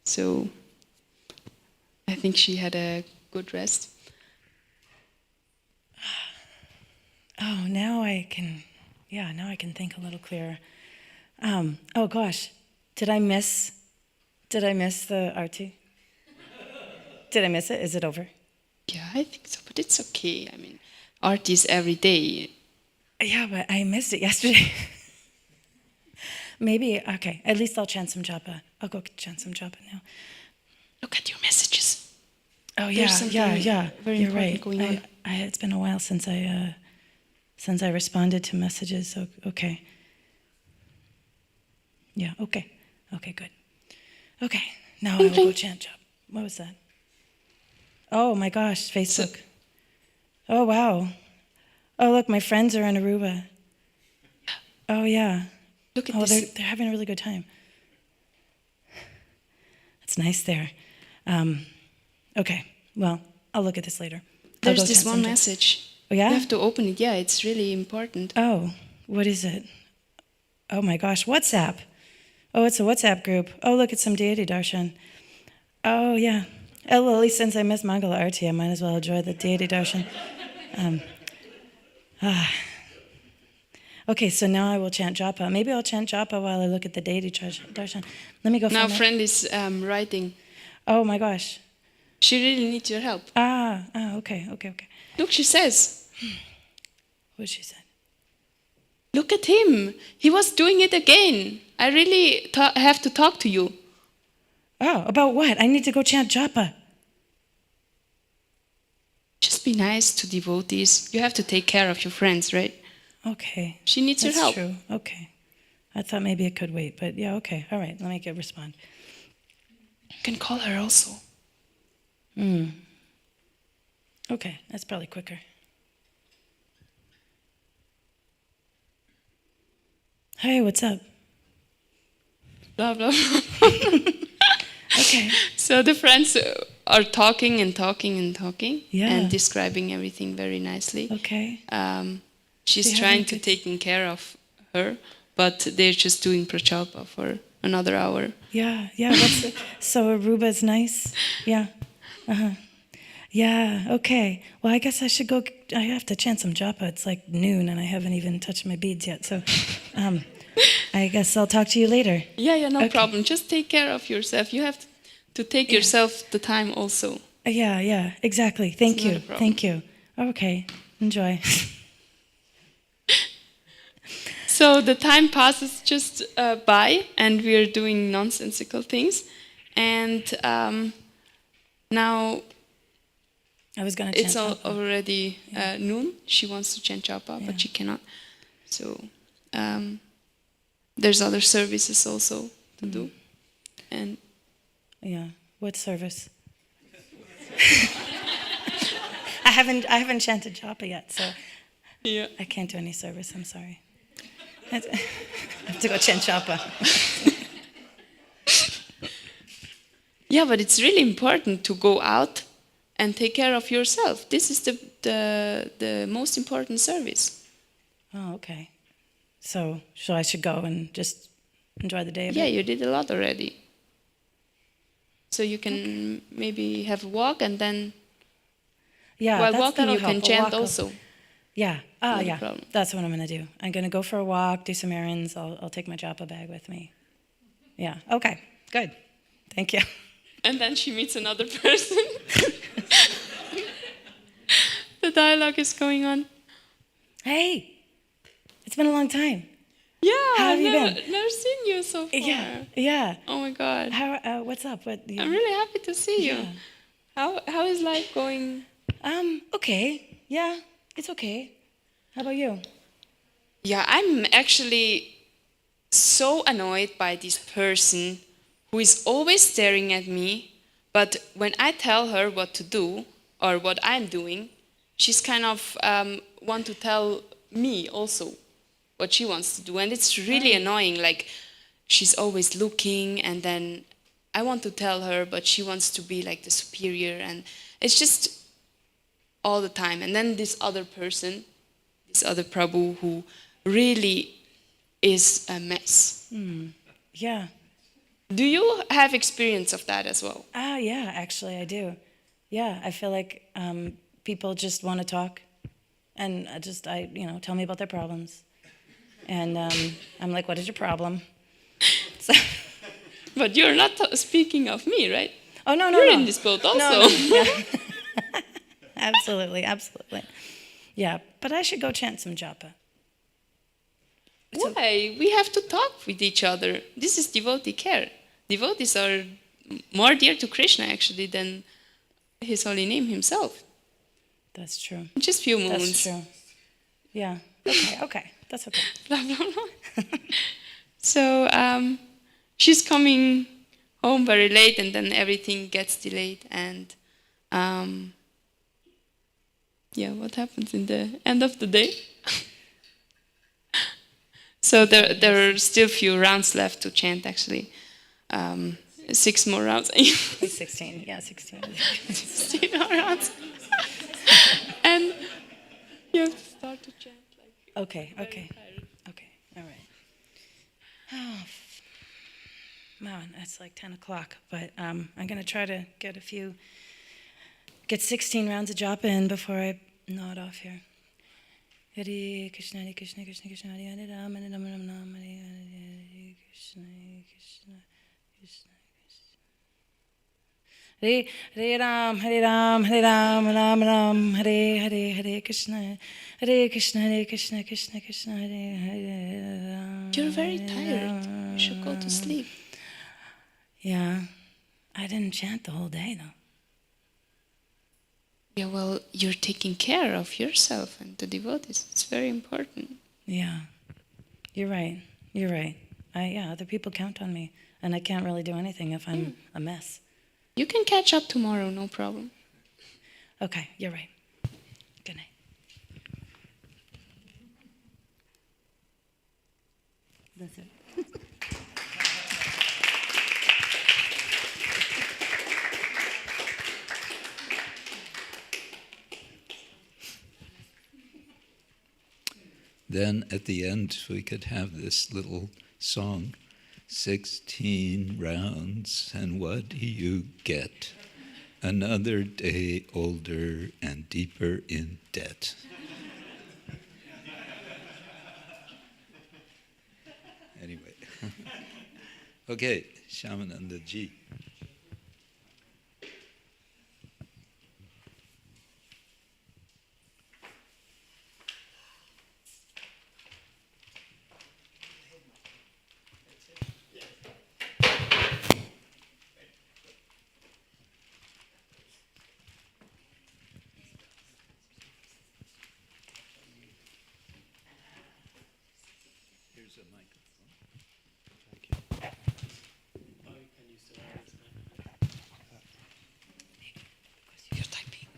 So I think she had a good rest. Oh, now I can think a little clearer. Oh gosh, did I miss the arti? Did I miss it? Is it over? Yeah, I think so, but it's okay. I mean, art is every day. Yeah, but I missed it yesterday. Maybe, okay, at least I'll chant some japa. I'll go chant some japa now. Look at your messages. Oh There's yeah, something yeah. very You're important right. going on. It's been a while since I responded to messages. So, okay. Yeah, okay. Okay, good. Okay, now I will go chant japa. What was that? Oh my gosh, Facebook. Oh wow. Oh look, my friends are in Aruba. Oh yeah. Look at oh, this. they're having a really good time. It's nice there. Okay, well, I'll look at this later. I'll There's go this chant one some japa. message. Oh yeah? You have to open it. Yeah, it's really important. Oh, what is it? Oh my gosh, WhatsApp. Oh, it's a WhatsApp group. Oh, look, it's some deity darshan. Oh, yeah. Oh, well, at least since I missed Mangala Arti, I might as well enjoy the deity darshan. Okay, so now I will chant japa. Maybe I'll chant japa while I look at the deity darshan. Let me go Now, find it. friend is writing. Oh my gosh. She really needs your help. Okay. Look, she says. What did she say? Look at him. He was doing it again. I really have to talk to you. Oh, about what? I need to go chant japa. Just be nice to devotees. You have to take care of your friends, right? Okay. She needs your help. That's true. Okay. I thought maybe it could wait, but yeah, okay. All right, let me respond. You can call her also. Okay, that's probably quicker. Hey, what's up? Blah, blah, blah. Okay. So the friends are talking and Yeah. and describing everything very nicely. Okay. She's They're trying having to good- take care of her, but they're just doing prachalpa for another hour. Yeah. So Aruba's nice? Yeah. Yeah, okay. Well, I guess I should go. I have to chant some japa. It's like noon and I haven't even touched my beads yet. So I guess I'll talk to you later. Yeah, no Okay. problem. Just take care of yourself. You have to take yourself the time also. Yeah, exactly. Thank It's you. not a problem. Thank you. Okay, enjoy. So the time passes just by, and we are doing nonsensical things. And now I was going to chant it's japa. already noon. She wants to chant japa, but she cannot. So there's other services also to do. And Yeah. What service? I haven't chanted japa yet, so yeah. I can't do any service. I'm sorry. I have to go chant japa. Yeah, but it's really important to go out and take care of yourself. This is the most important service. Oh, okay. So I should go and just enjoy the day a bit? Yeah, you did a lot already. So you can maybe have a walk, and then while walking that'll you can help. A chant walk will- also. Yeah. Not a Yeah. problem. That's what I'm going to do. I'm going to go for a walk, do some errands. I'll take my japa bag with me. Yeah. Okay. Good. Thank you. And then she meets another person. The dialogue is going on. Hey, it's been a long time. Yeah, How have I've you never, been? never seen you so far. Yeah. Oh my God. What's up? I'm really happy to see you. How is life going? Okay. Yeah, it's okay. How about you? Yeah, I'm actually so annoyed by this person who is always staring at me, but when I tell her what to do or what I'm doing, she's kind of want to tell me also what she wants to do, and it's really annoying. Like, she's always looking, and then I want to tell her, but she wants to be like the superior, and it's just all the time. And then this other person, this other Prabhu, who really is a mess. Yeah. Do you have experience of that as well? Yeah, actually, I do. Yeah, I feel like people just want to talk, and tell me about their problems, and I'm like, what is your problem? So, but you're not speaking of me, right? Oh no, You're in this boat also. No. Yeah. Absolutely. Yeah, but I should go chant some japa. Why? We have to talk with each other. This is devotee care. Devotees are more dear to Krishna actually than His holy name himself. That's true. Just few moments. That's true. Yeah. Okay. That's okay. So she's coming home very late, and then everything gets delayed. And yeah, what happens in the end of the day? So there are still few rounds left to chant, actually. 6 more rounds. 16, yeah, 16. 16 more rounds. And you have to start to chant. Okay, all right. Oh, man, it's like 10 o'clock, but I'm going to try to get 16 rounds of japa in before I nod off here. Hare Krishna, Hare Krishna, Krishna Krishna, Hare Hare, Rama, Rama Rama, Hare Hare, Krishna Krishna, Krishna Krishna. Hare Ram, Hare Ram, Hare Ram, Ram Ram, Hare Hare, Hare Krishna, Hare Krishna, Hare Krishna, Krishna Krishna, Hare Hare. You're very tired. You should go to sleep. Yeah, I didn't chant the whole day though. Yeah, well, you're taking care of yourself and the devotees. It's very important. Yeah, you're right. You're right. Other people count on me, and I can't really do anything if I'm a mess. You can catch up tomorrow, no problem. Okay, you're right. Good night. That's it. Then at the end, we could have this little song, 16 rounds, and what do you get? Another day older and deeper in debt. Anyway. Okay, Shamananda Ji. Here's a microphone. You're typing.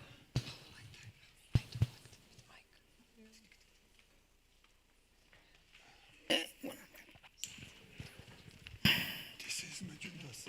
This is my Judas.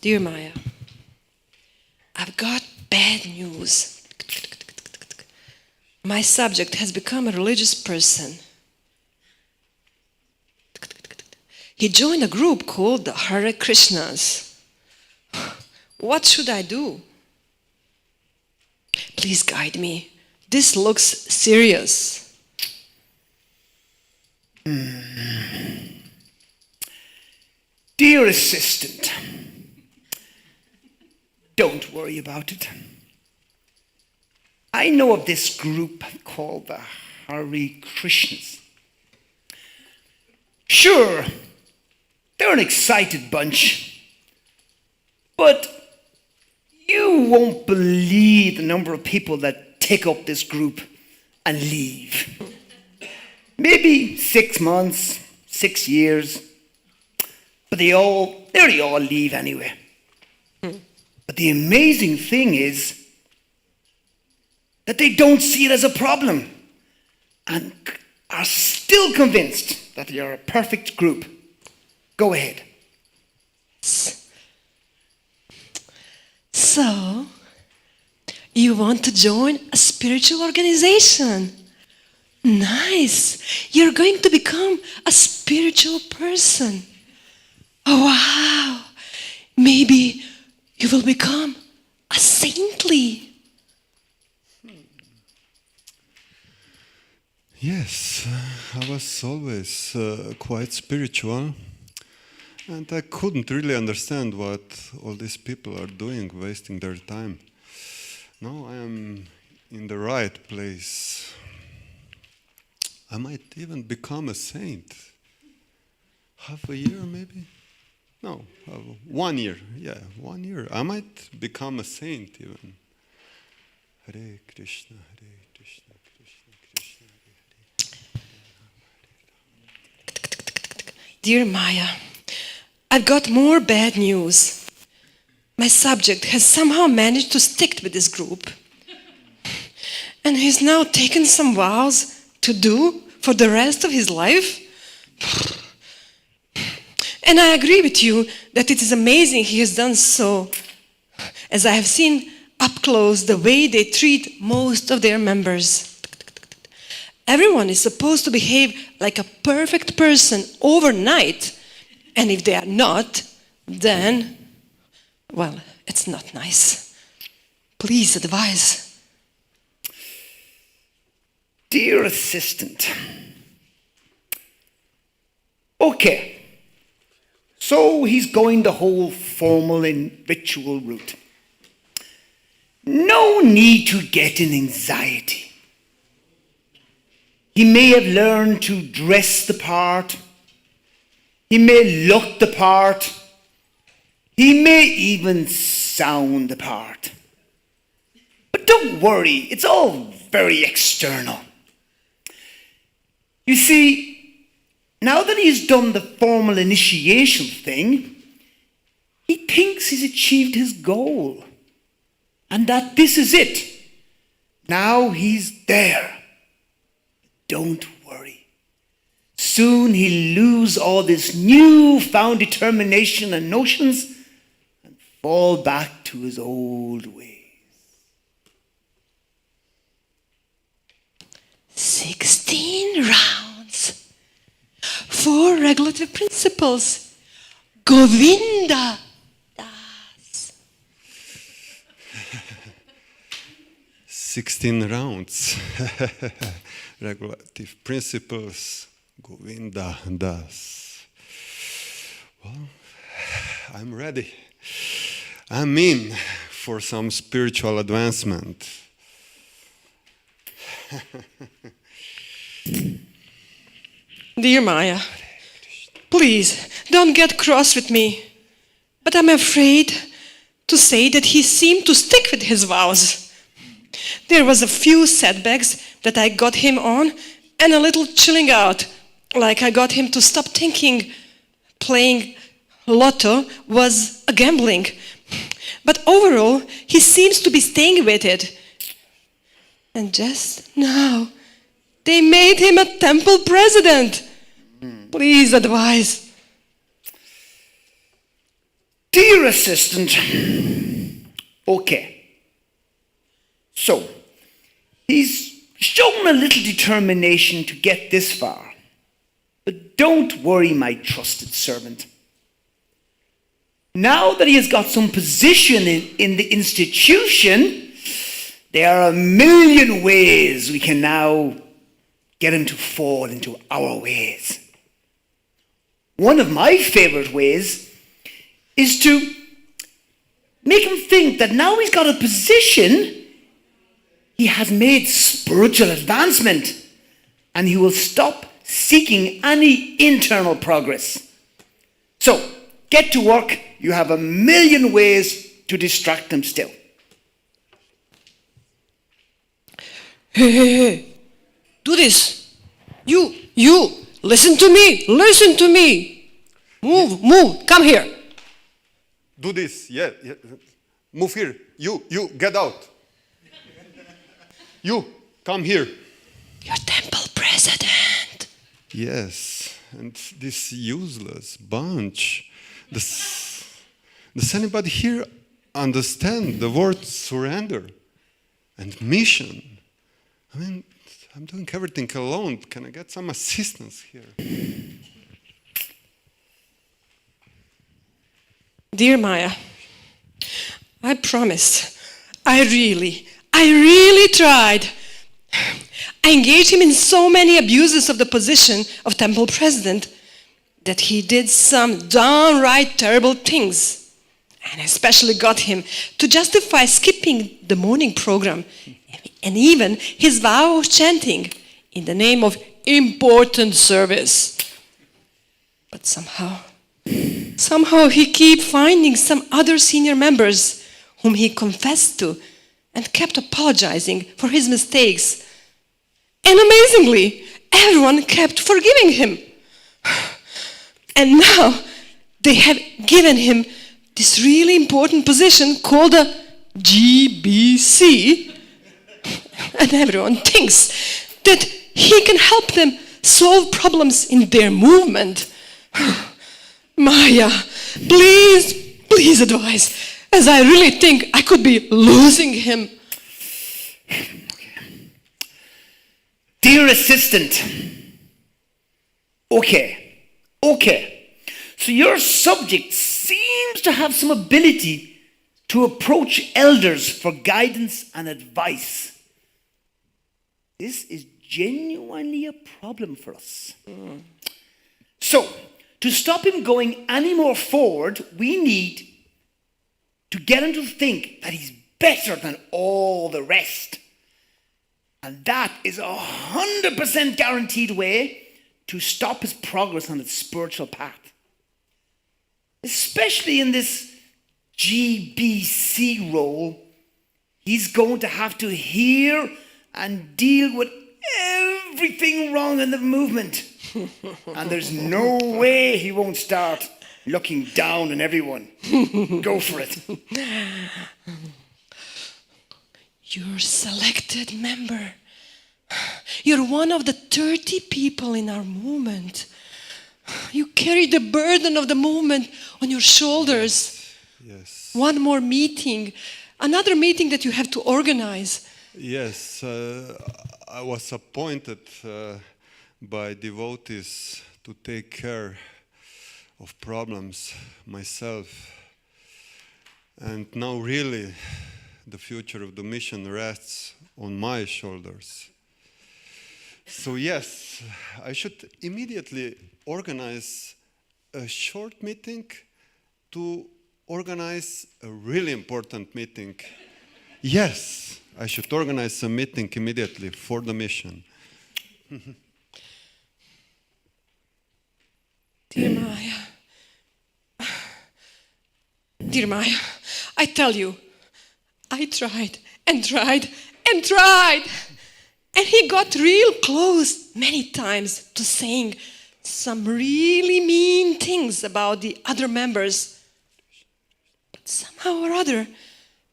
Dear Maya, I've got bad news. My subject has become a religious person. He joined a group called the Hare Krishnas. What should I do? Please guide me. This looks serious. Dear assistant, don't worry about it. I know of this group called the Hare Krishnas. Sure, they're an excited bunch, but you won't believe the number of people that take up this group and leave. Maybe 6 months, 6 years, but nearly all leave anyway. But the amazing thing is that they don't see it as a problem and are still convinced that they are a perfect group. Go ahead. So, you want to join a spiritual organization? Nice. You're going to become a spiritual person. Oh, wow. Maybe you will become a saintly. Yes, I was always quite spiritual, and I couldn't really understand what all these people are doing, wasting their time. Now I am in the right place. I might even become a saint. Half a year, maybe? No, 1 year. Yeah, 1 year. I might become a saint even. Hare Krishna, Hare Krishna, Krishna Krishna, Hare Hare. Dear Maya, I've got more bad news. My subject has somehow managed to stick with this group. And he's now taken some vows to do for the rest of his life. And I agree with you that it is amazing he has done so, as I have seen up close the way they treat most of their members. Everyone is supposed to behave like a perfect person overnight, and if they are not, then, well, it's not nice. Please advise. Dear assistant. Okay. So he's going the whole formal and ritual route. No need to get an anxiety. He may have learned to dress the part. He may look the part. He may even sound the part. But don't worry, it's all very external. You see, now that he's done the formal initiation thing, he thinks he's achieved his goal. And that this is it. Now he's there. Don't worry. Soon he'll lose all this newfound determination and notions and fall back to his old ways. 16 rounds. 4 regulative principles. Govinda Das. 16 rounds. Regulative principles. Govinda Das. Well, I'm ready. I'm in for some spiritual advancement. Dear Maya, please don't get cross with me, but I'm afraid to say that he seemed to stick with his vows. There was a few setbacks that I got him on and a little chilling out, like I got him to stop thinking playing lotto was a gambling. But overall, he seems to be staying with it. And just now, they made him a temple president. Please advise. Dear assistant, okay. So, he's shown a little determination to get this far. But don't worry, my trusted servant. Now that he has got some position in the institution, there are a million ways we can now get him to fall into our ways. One of my favorite ways is to make him think that now he's got a position, he has made spiritual advancement, and he will stop seeking any internal progress. So, get to work. You have a million ways to distract him still. Hey, do this. You, listen to me. Move, come here. Do this, yeah. Move here. You, get out. You, come here. Your temple president. Yes, and this useless bunch. Does anybody here understand the word surrender and mission? I mean, I'm doing everything alone. Can I get some assistance here? Dear Maya, I promise I really tried. I engaged him in so many abuses of the position of temple president that he did some downright terrible things. And I especially got him to justify skipping the morning program and even his vow of chanting in the name of important service. But somehow he kept finding some other senior members whom he confessed to and kept apologizing for his mistakes. And amazingly, everyone kept forgiving him. And now they have given him this really important position called a GBC. And everyone thinks that he can help them solve problems in their movement. Maya, please advise, as I really think I could be losing him. Dear assistant, okay. So your subject seems to have some ability to approach elders for guidance and advice. This is genuinely a problem for us. So, to stop him going any more forward, we need to get him to think that he's better than all the rest. And that is 100% guaranteed way to stop his progress on his spiritual path. Especially in this GBC role, he's going to have to hear and deal with everything wrong in the movement. And there's no way he won't start looking down on everyone. Go for it. You're selected member. You're one of the 30 people in our movement. You carry the burden of the movement on your shoulders. Yes. One more meeting, another meeting that you have to organize. Yes, I was appointed by devotees to take care of problems myself. And now really the future of the mission rests on my shoulders. So yes, I should immediately organize a short meeting to organize a really important meeting. Yes, I should organize a meeting immediately for the mission. Dear Maya, I tell you, I tried and tried and tried. And he got real close many times to saying some really mean things about the other members. But somehow or other,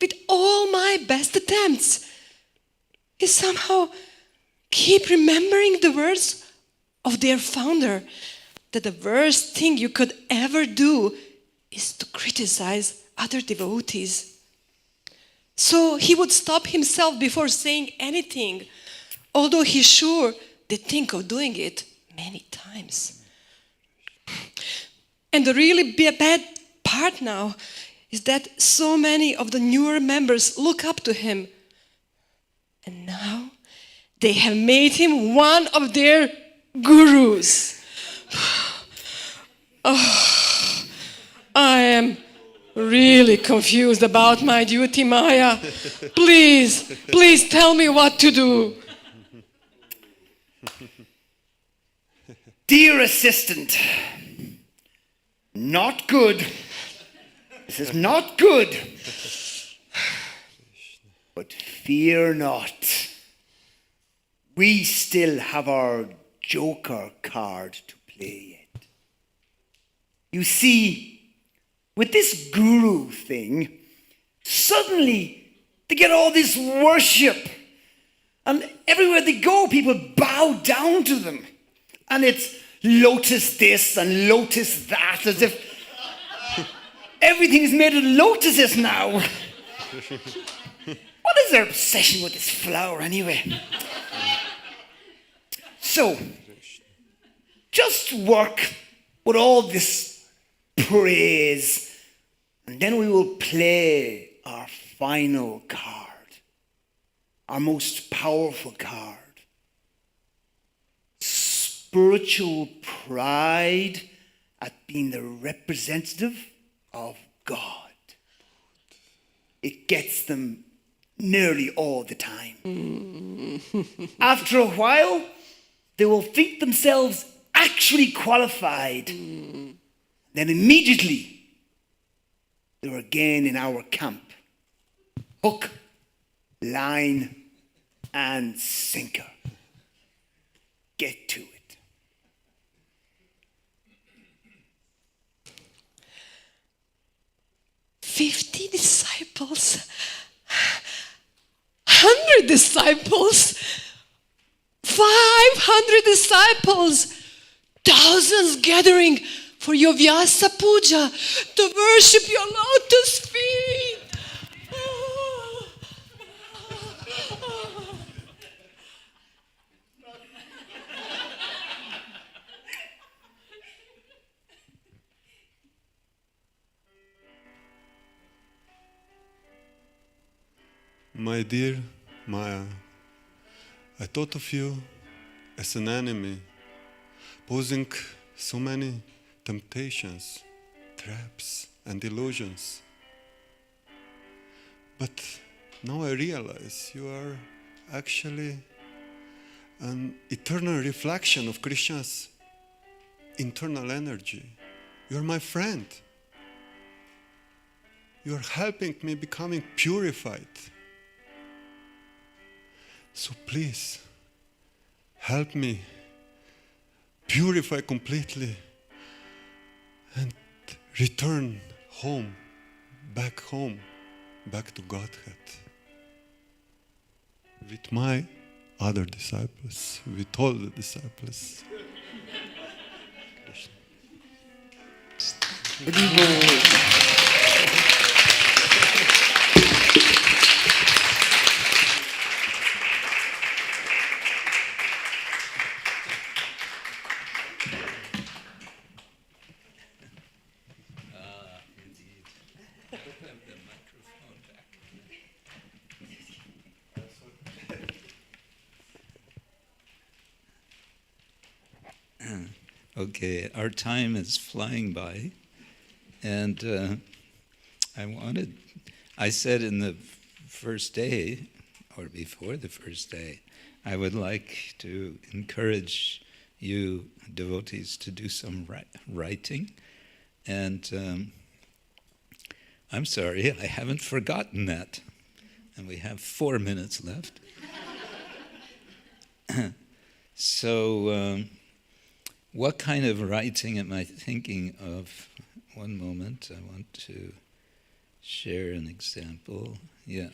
with all my best attempts, he somehow keep remembering the words of their founder, that the worst thing you could ever do is to criticize other devotees. So he would stop himself before saying anything, although he's sure they think of doing it many times. And the really bad part now is that so many of the newer members look up to him. And now they have made him one of their gurus. Oh, I am really confused about my duty, Maya. Please tell me what to do. Dear assistant, not good. This is not good. But fear not. We still have our joker card to play yet. You see, with this guru thing, suddenly they get all this worship. And everywhere they go, people bow down to them. And it's lotus this and lotus that, as if everything is made of lotuses now. What is their obsession with this flower anyway? So, just work with all this praise, and then we will play our final card, our most powerful card. Spiritual pride at being the representative of God. It gets them nearly all the time. After a while, they will think themselves actually qualified. Then immediately, they're again in our camp. Hook, line, and sinker. Get to it. 50 disciples, 100 disciples, 500 disciples, thousands gathering for your Vyasa Puja to worship your lotus feet. My dear Maya, I thought of you as an enemy, posing so many temptations, traps, and illusions. But now I realize you are actually an eternal reflection of Krishna's internal energy. You are my friend. You are helping me becoming purified. So please, help me purify completely and return home, back to Godhead. With my other disciples, with all the disciples. Okay, our time is flying by, and I said in the first day, or before the first day, I would like to encourage you devotees to do some writing, and I'm sorry, I haven't forgotten that, and we have 4 minutes left. So, what kind of writing am I thinking of? One moment, I want to share an example. Yeah.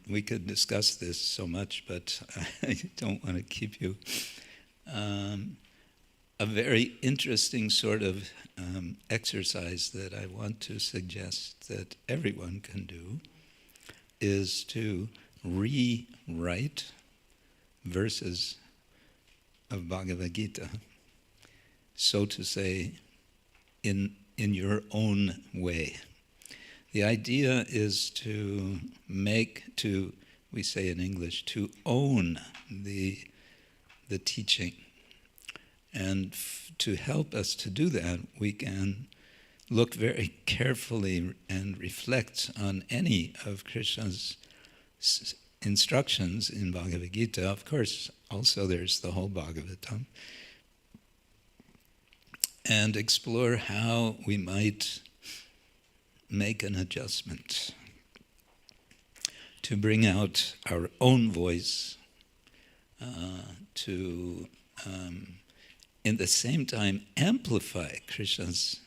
We could discuss this so much, but I don't want to keep you. A very interesting sort of exercise that I want to suggest that everyone can do is to rewrite verses of Bhagavad Gita, so to say, in your own way. The idea is to we say in English, to own the teaching. And to help us to do that, we can look very carefully and reflect on any of Krishna's instructions in Bhagavad Gita. Of course, also there's the whole Bhagavatam. And explore how we might make an adjustment to bring out our own voice, to in the same time amplify Krishna's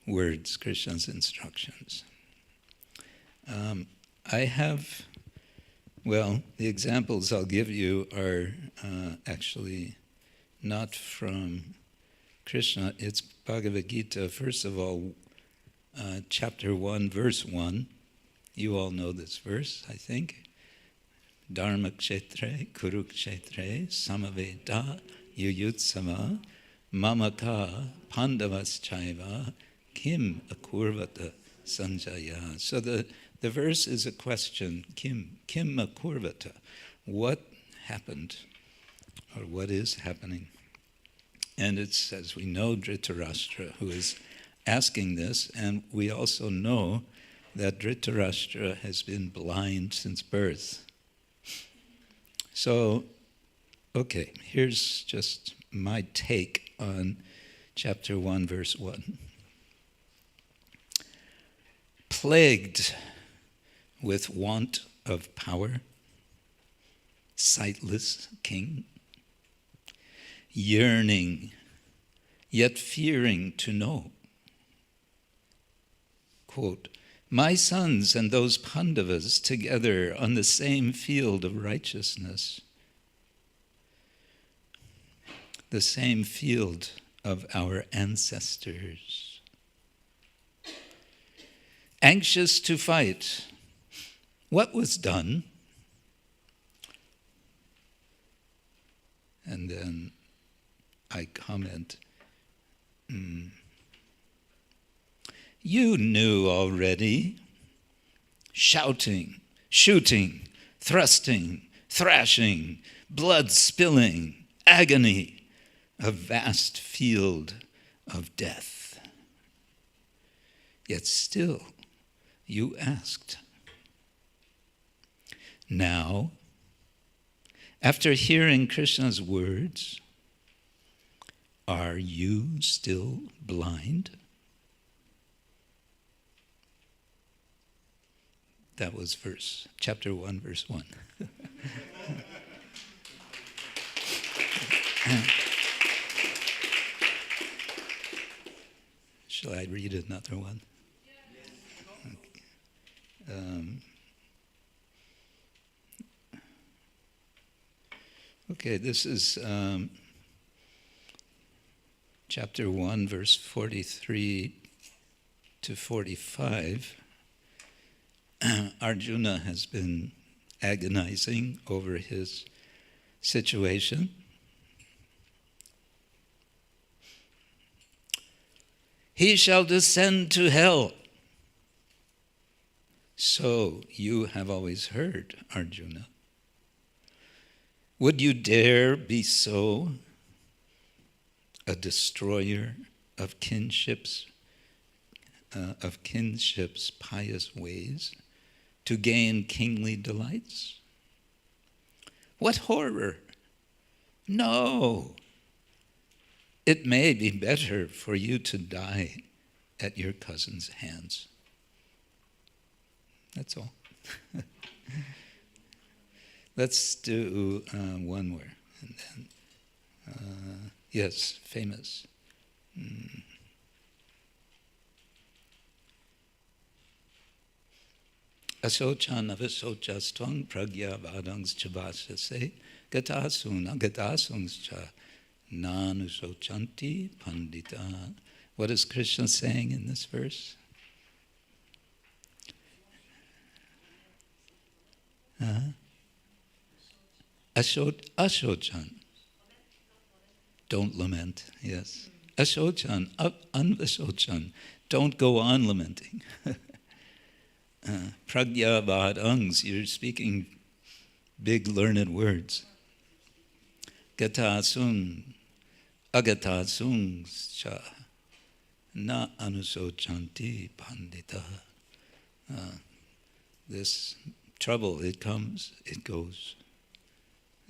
words, Krishna's instructions. The examples I'll give you are actually not from Krishna. It's Bhagavad Gita, first of all, chapter 1, verse 1. You all know this verse, I think. Dharma-kshetra, kuru-kshetra, samaveda, yuyutsama, mamaka pandavaschaiva kim akurvata sanjaya. So the verse is a question, kim akurvata. What happened, or what is happening? And it's, as we know, Dhritarashtra who is asking this, and we also know that Dhritarashtra has been blind since birth. So, okay, here's just my take on chapter 1, verse 1. Plagued with want of power, sightless king, yearning, yet fearing to know. Quote, my sons and those Pandavas together on the same field of righteousness, the same field of our ancestors. Anxious to fight, what was done? And then I comment, you knew already, shouting, shooting, thrusting, thrashing, blood spilling, agony, a vast field of death. Yet still you asked. Now, after hearing Krishna's words, are you still blind? That was chapter 1, verse 1. Shall I read another one? Okay, this is chapter 1, verse 43 to 45. Arjuna has been agonizing over his situation. He shall descend to hell. So you have always heard, Arjuna. Would you dare be so a destroyer of kinship's pious ways to gain kingly delights? What horror! No! It may be better for you to die at your cousin's hands. That's all. Let's do one more. And then, yes, famous. Asochan avasocastwang pragya vadangs chavasase gatasung agatasungs cha nanusochanti pandita. What is Krishna saying in this verse? Ashochan. Don't lament, yes. Ashochan, anvasochan. Don't go on lamenting. Pragya vadangs, you're speaking big learned words. Gatasung, agatasungs cha, na anusochanti pandita. This trouble, it comes, it goes.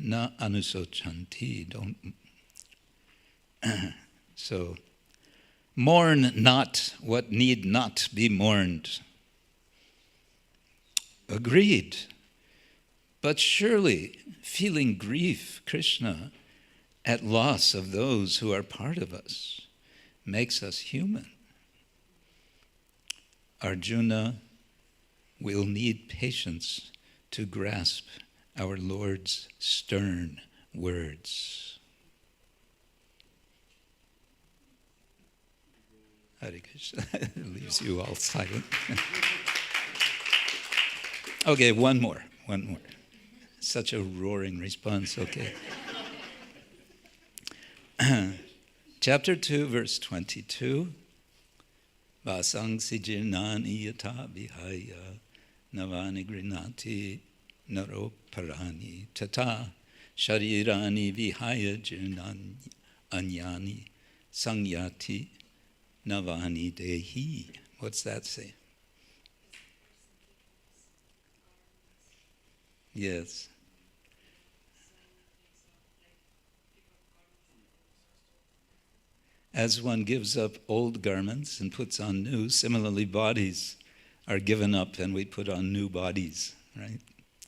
Na anusochanti, don't. So, mourn not what need not be mourned. Agreed. But surely, feeling grief, Krishna, at loss of those who are part of us, makes us human. Arjuna will need patience to grasp our Lord's stern words. Hare Krishna. It leaves you all silent. Okay, one more. Such a roaring response, okay. Chapter 2, verse 22. Vasang sijirnani yata vihaya navani grinati naro parani tata sharirani vihaya jirnani anyani sangyati navani dehi. What's that say? Yes. As one gives up old garments and puts on new, similarly bodies are given up and we put on new bodies, right?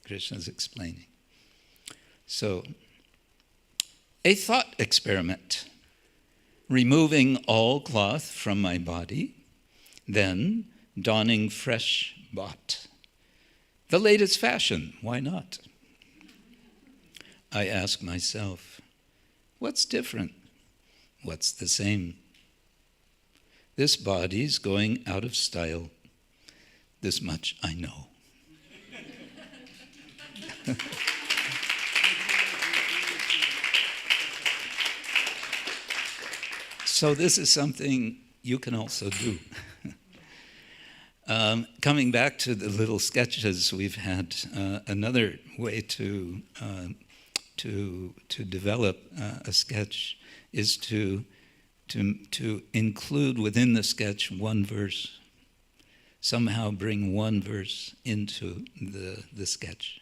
Krishna's explaining. So, a thought experiment. Removing all cloth from my body, then donning fresh bought. The latest fashion, why not? I ask myself, what's different? What's the same? This body's going out of style. This much I know. So this is something you can also do. Coming back to the little sketches we've had, another way to develop a sketch is to include within the sketch one verse. Somehow bring one verse into the sketch.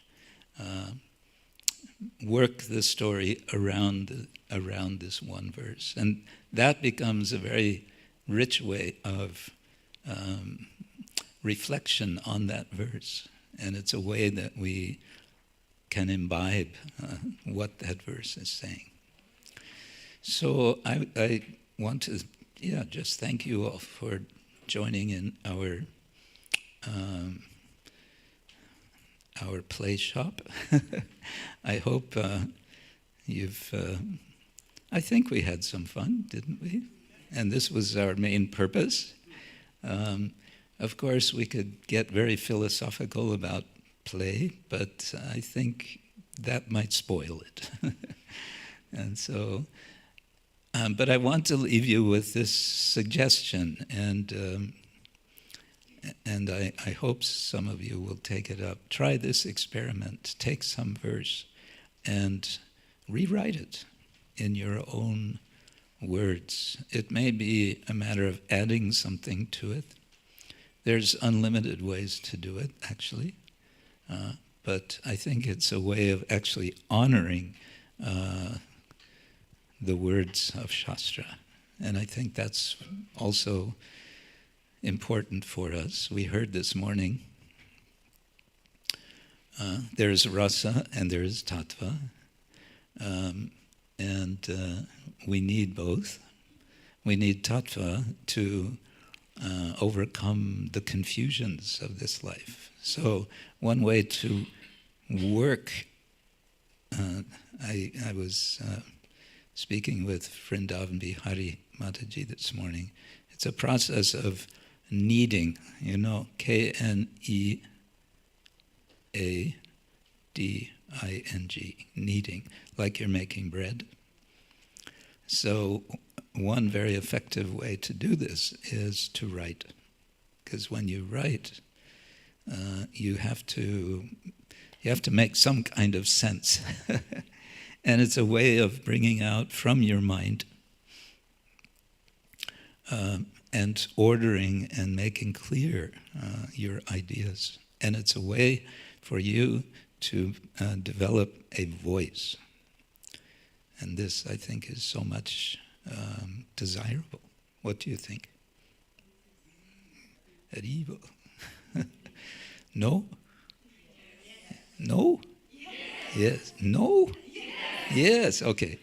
Work the story around this one verse. And that becomes a very rich way of reflection on that verse. And it's a way that we can imbibe what that verse is saying. So I want to, just thank you all for joining in our play shop. I hope I think we had some fun, didn't we? And this was our main purpose. Of course, we could get very philosophical about play, but I think that might spoil it. And so, but I want to leave you with this suggestion, and I hope some of you will take it up. Try this experiment. Take some verse and rewrite it in your own words. It may be a matter of adding something to it. There's unlimited ways to do it, actually. But I think it's a way of actually honoring the words of Shastra. And I think that's also important for us. We heard this morning, there's rasa and there's tattva, and we need both. We need tattva to overcome the confusions of this life. So one way to work, I was speaking with Vrindavan Bihari Mataji this morning. It's a process of kneading, K-N-E-A-D-I-N-G, kneading, like you're making bread. So one very effective way to do this is to write. Because when you write, you have to make some kind of sense. And it's a way of bringing out from your mind and ordering and making clear your ideas. And it's a way for you to develop a voice. And this, I think, is so much desirable. What do you think? Arriba. No? No? Yes. No? Yes, okay.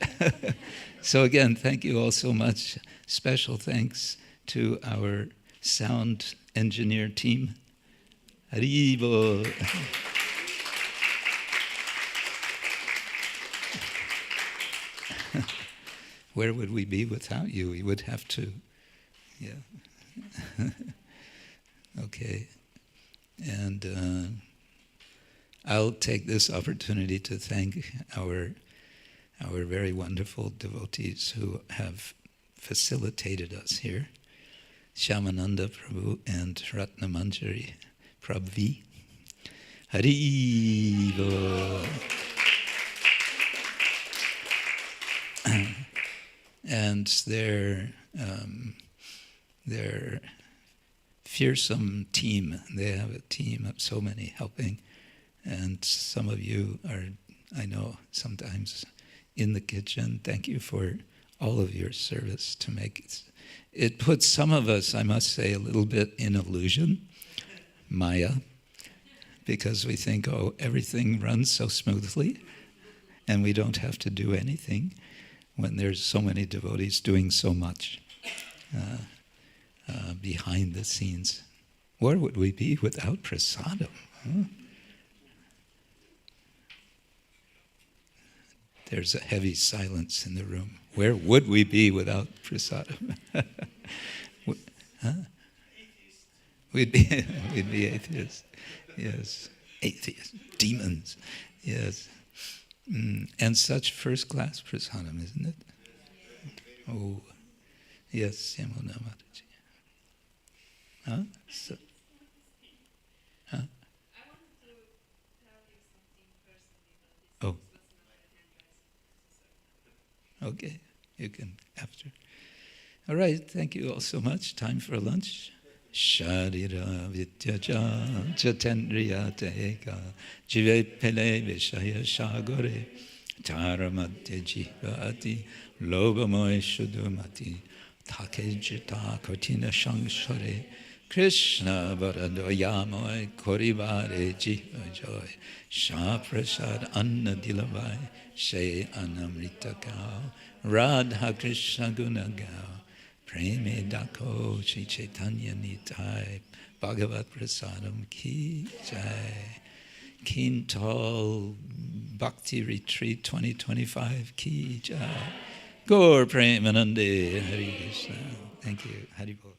So again, thank you all so much. Special thanks to our sound engineer team. Arriba. Where would we be without you? We would have to, Okay. And I'll take this opportunity to thank our very wonderful devotees who have facilitated us here, Shyamananda Prabhu and Ratnamanjari Prabhu. Hari Bol. And their fearsome team. They have a team of so many helping, and some of you are, I know, sometimes in the kitchen. Thank you for all of your service to make it. It puts some of us, I must say, a little bit in illusion, Maya, because we think, oh, everything runs so smoothly, and we don't have to do anything when there's so many devotees doing so much behind the scenes. Where would we be without prasadam? Huh? There's a heavy silence in the room. Where would we be without prasadam? Huh? We'd be atheists. Yes, atheists, demons. Yes. And such first-class prasadam, isn't it? Oh, yes, Yamuna Mataji. Huh? So, huh? Oh. Okay, you can after. All right, thank you all so much. Time for lunch. Sharira Vidyaja Chatendriya Teka Jive Pele Vishaya Shagore Taramadya Jivati Lobamoy Shudumati Takejita Kotina Shangshore Krishna Varadoyamoy Korivare Jiva Joy Shaprasad Anna Dilavai She Anamrita Gao Radha Krishna Gunagao Preme Dako Shri Chaitanya Nitai Bhagavat Prasadam Ki Jai Kiental Bhakti Retreat 2025 Ki Jai Gaur Premanande Hari Krishna. Thank you. Hari Bol.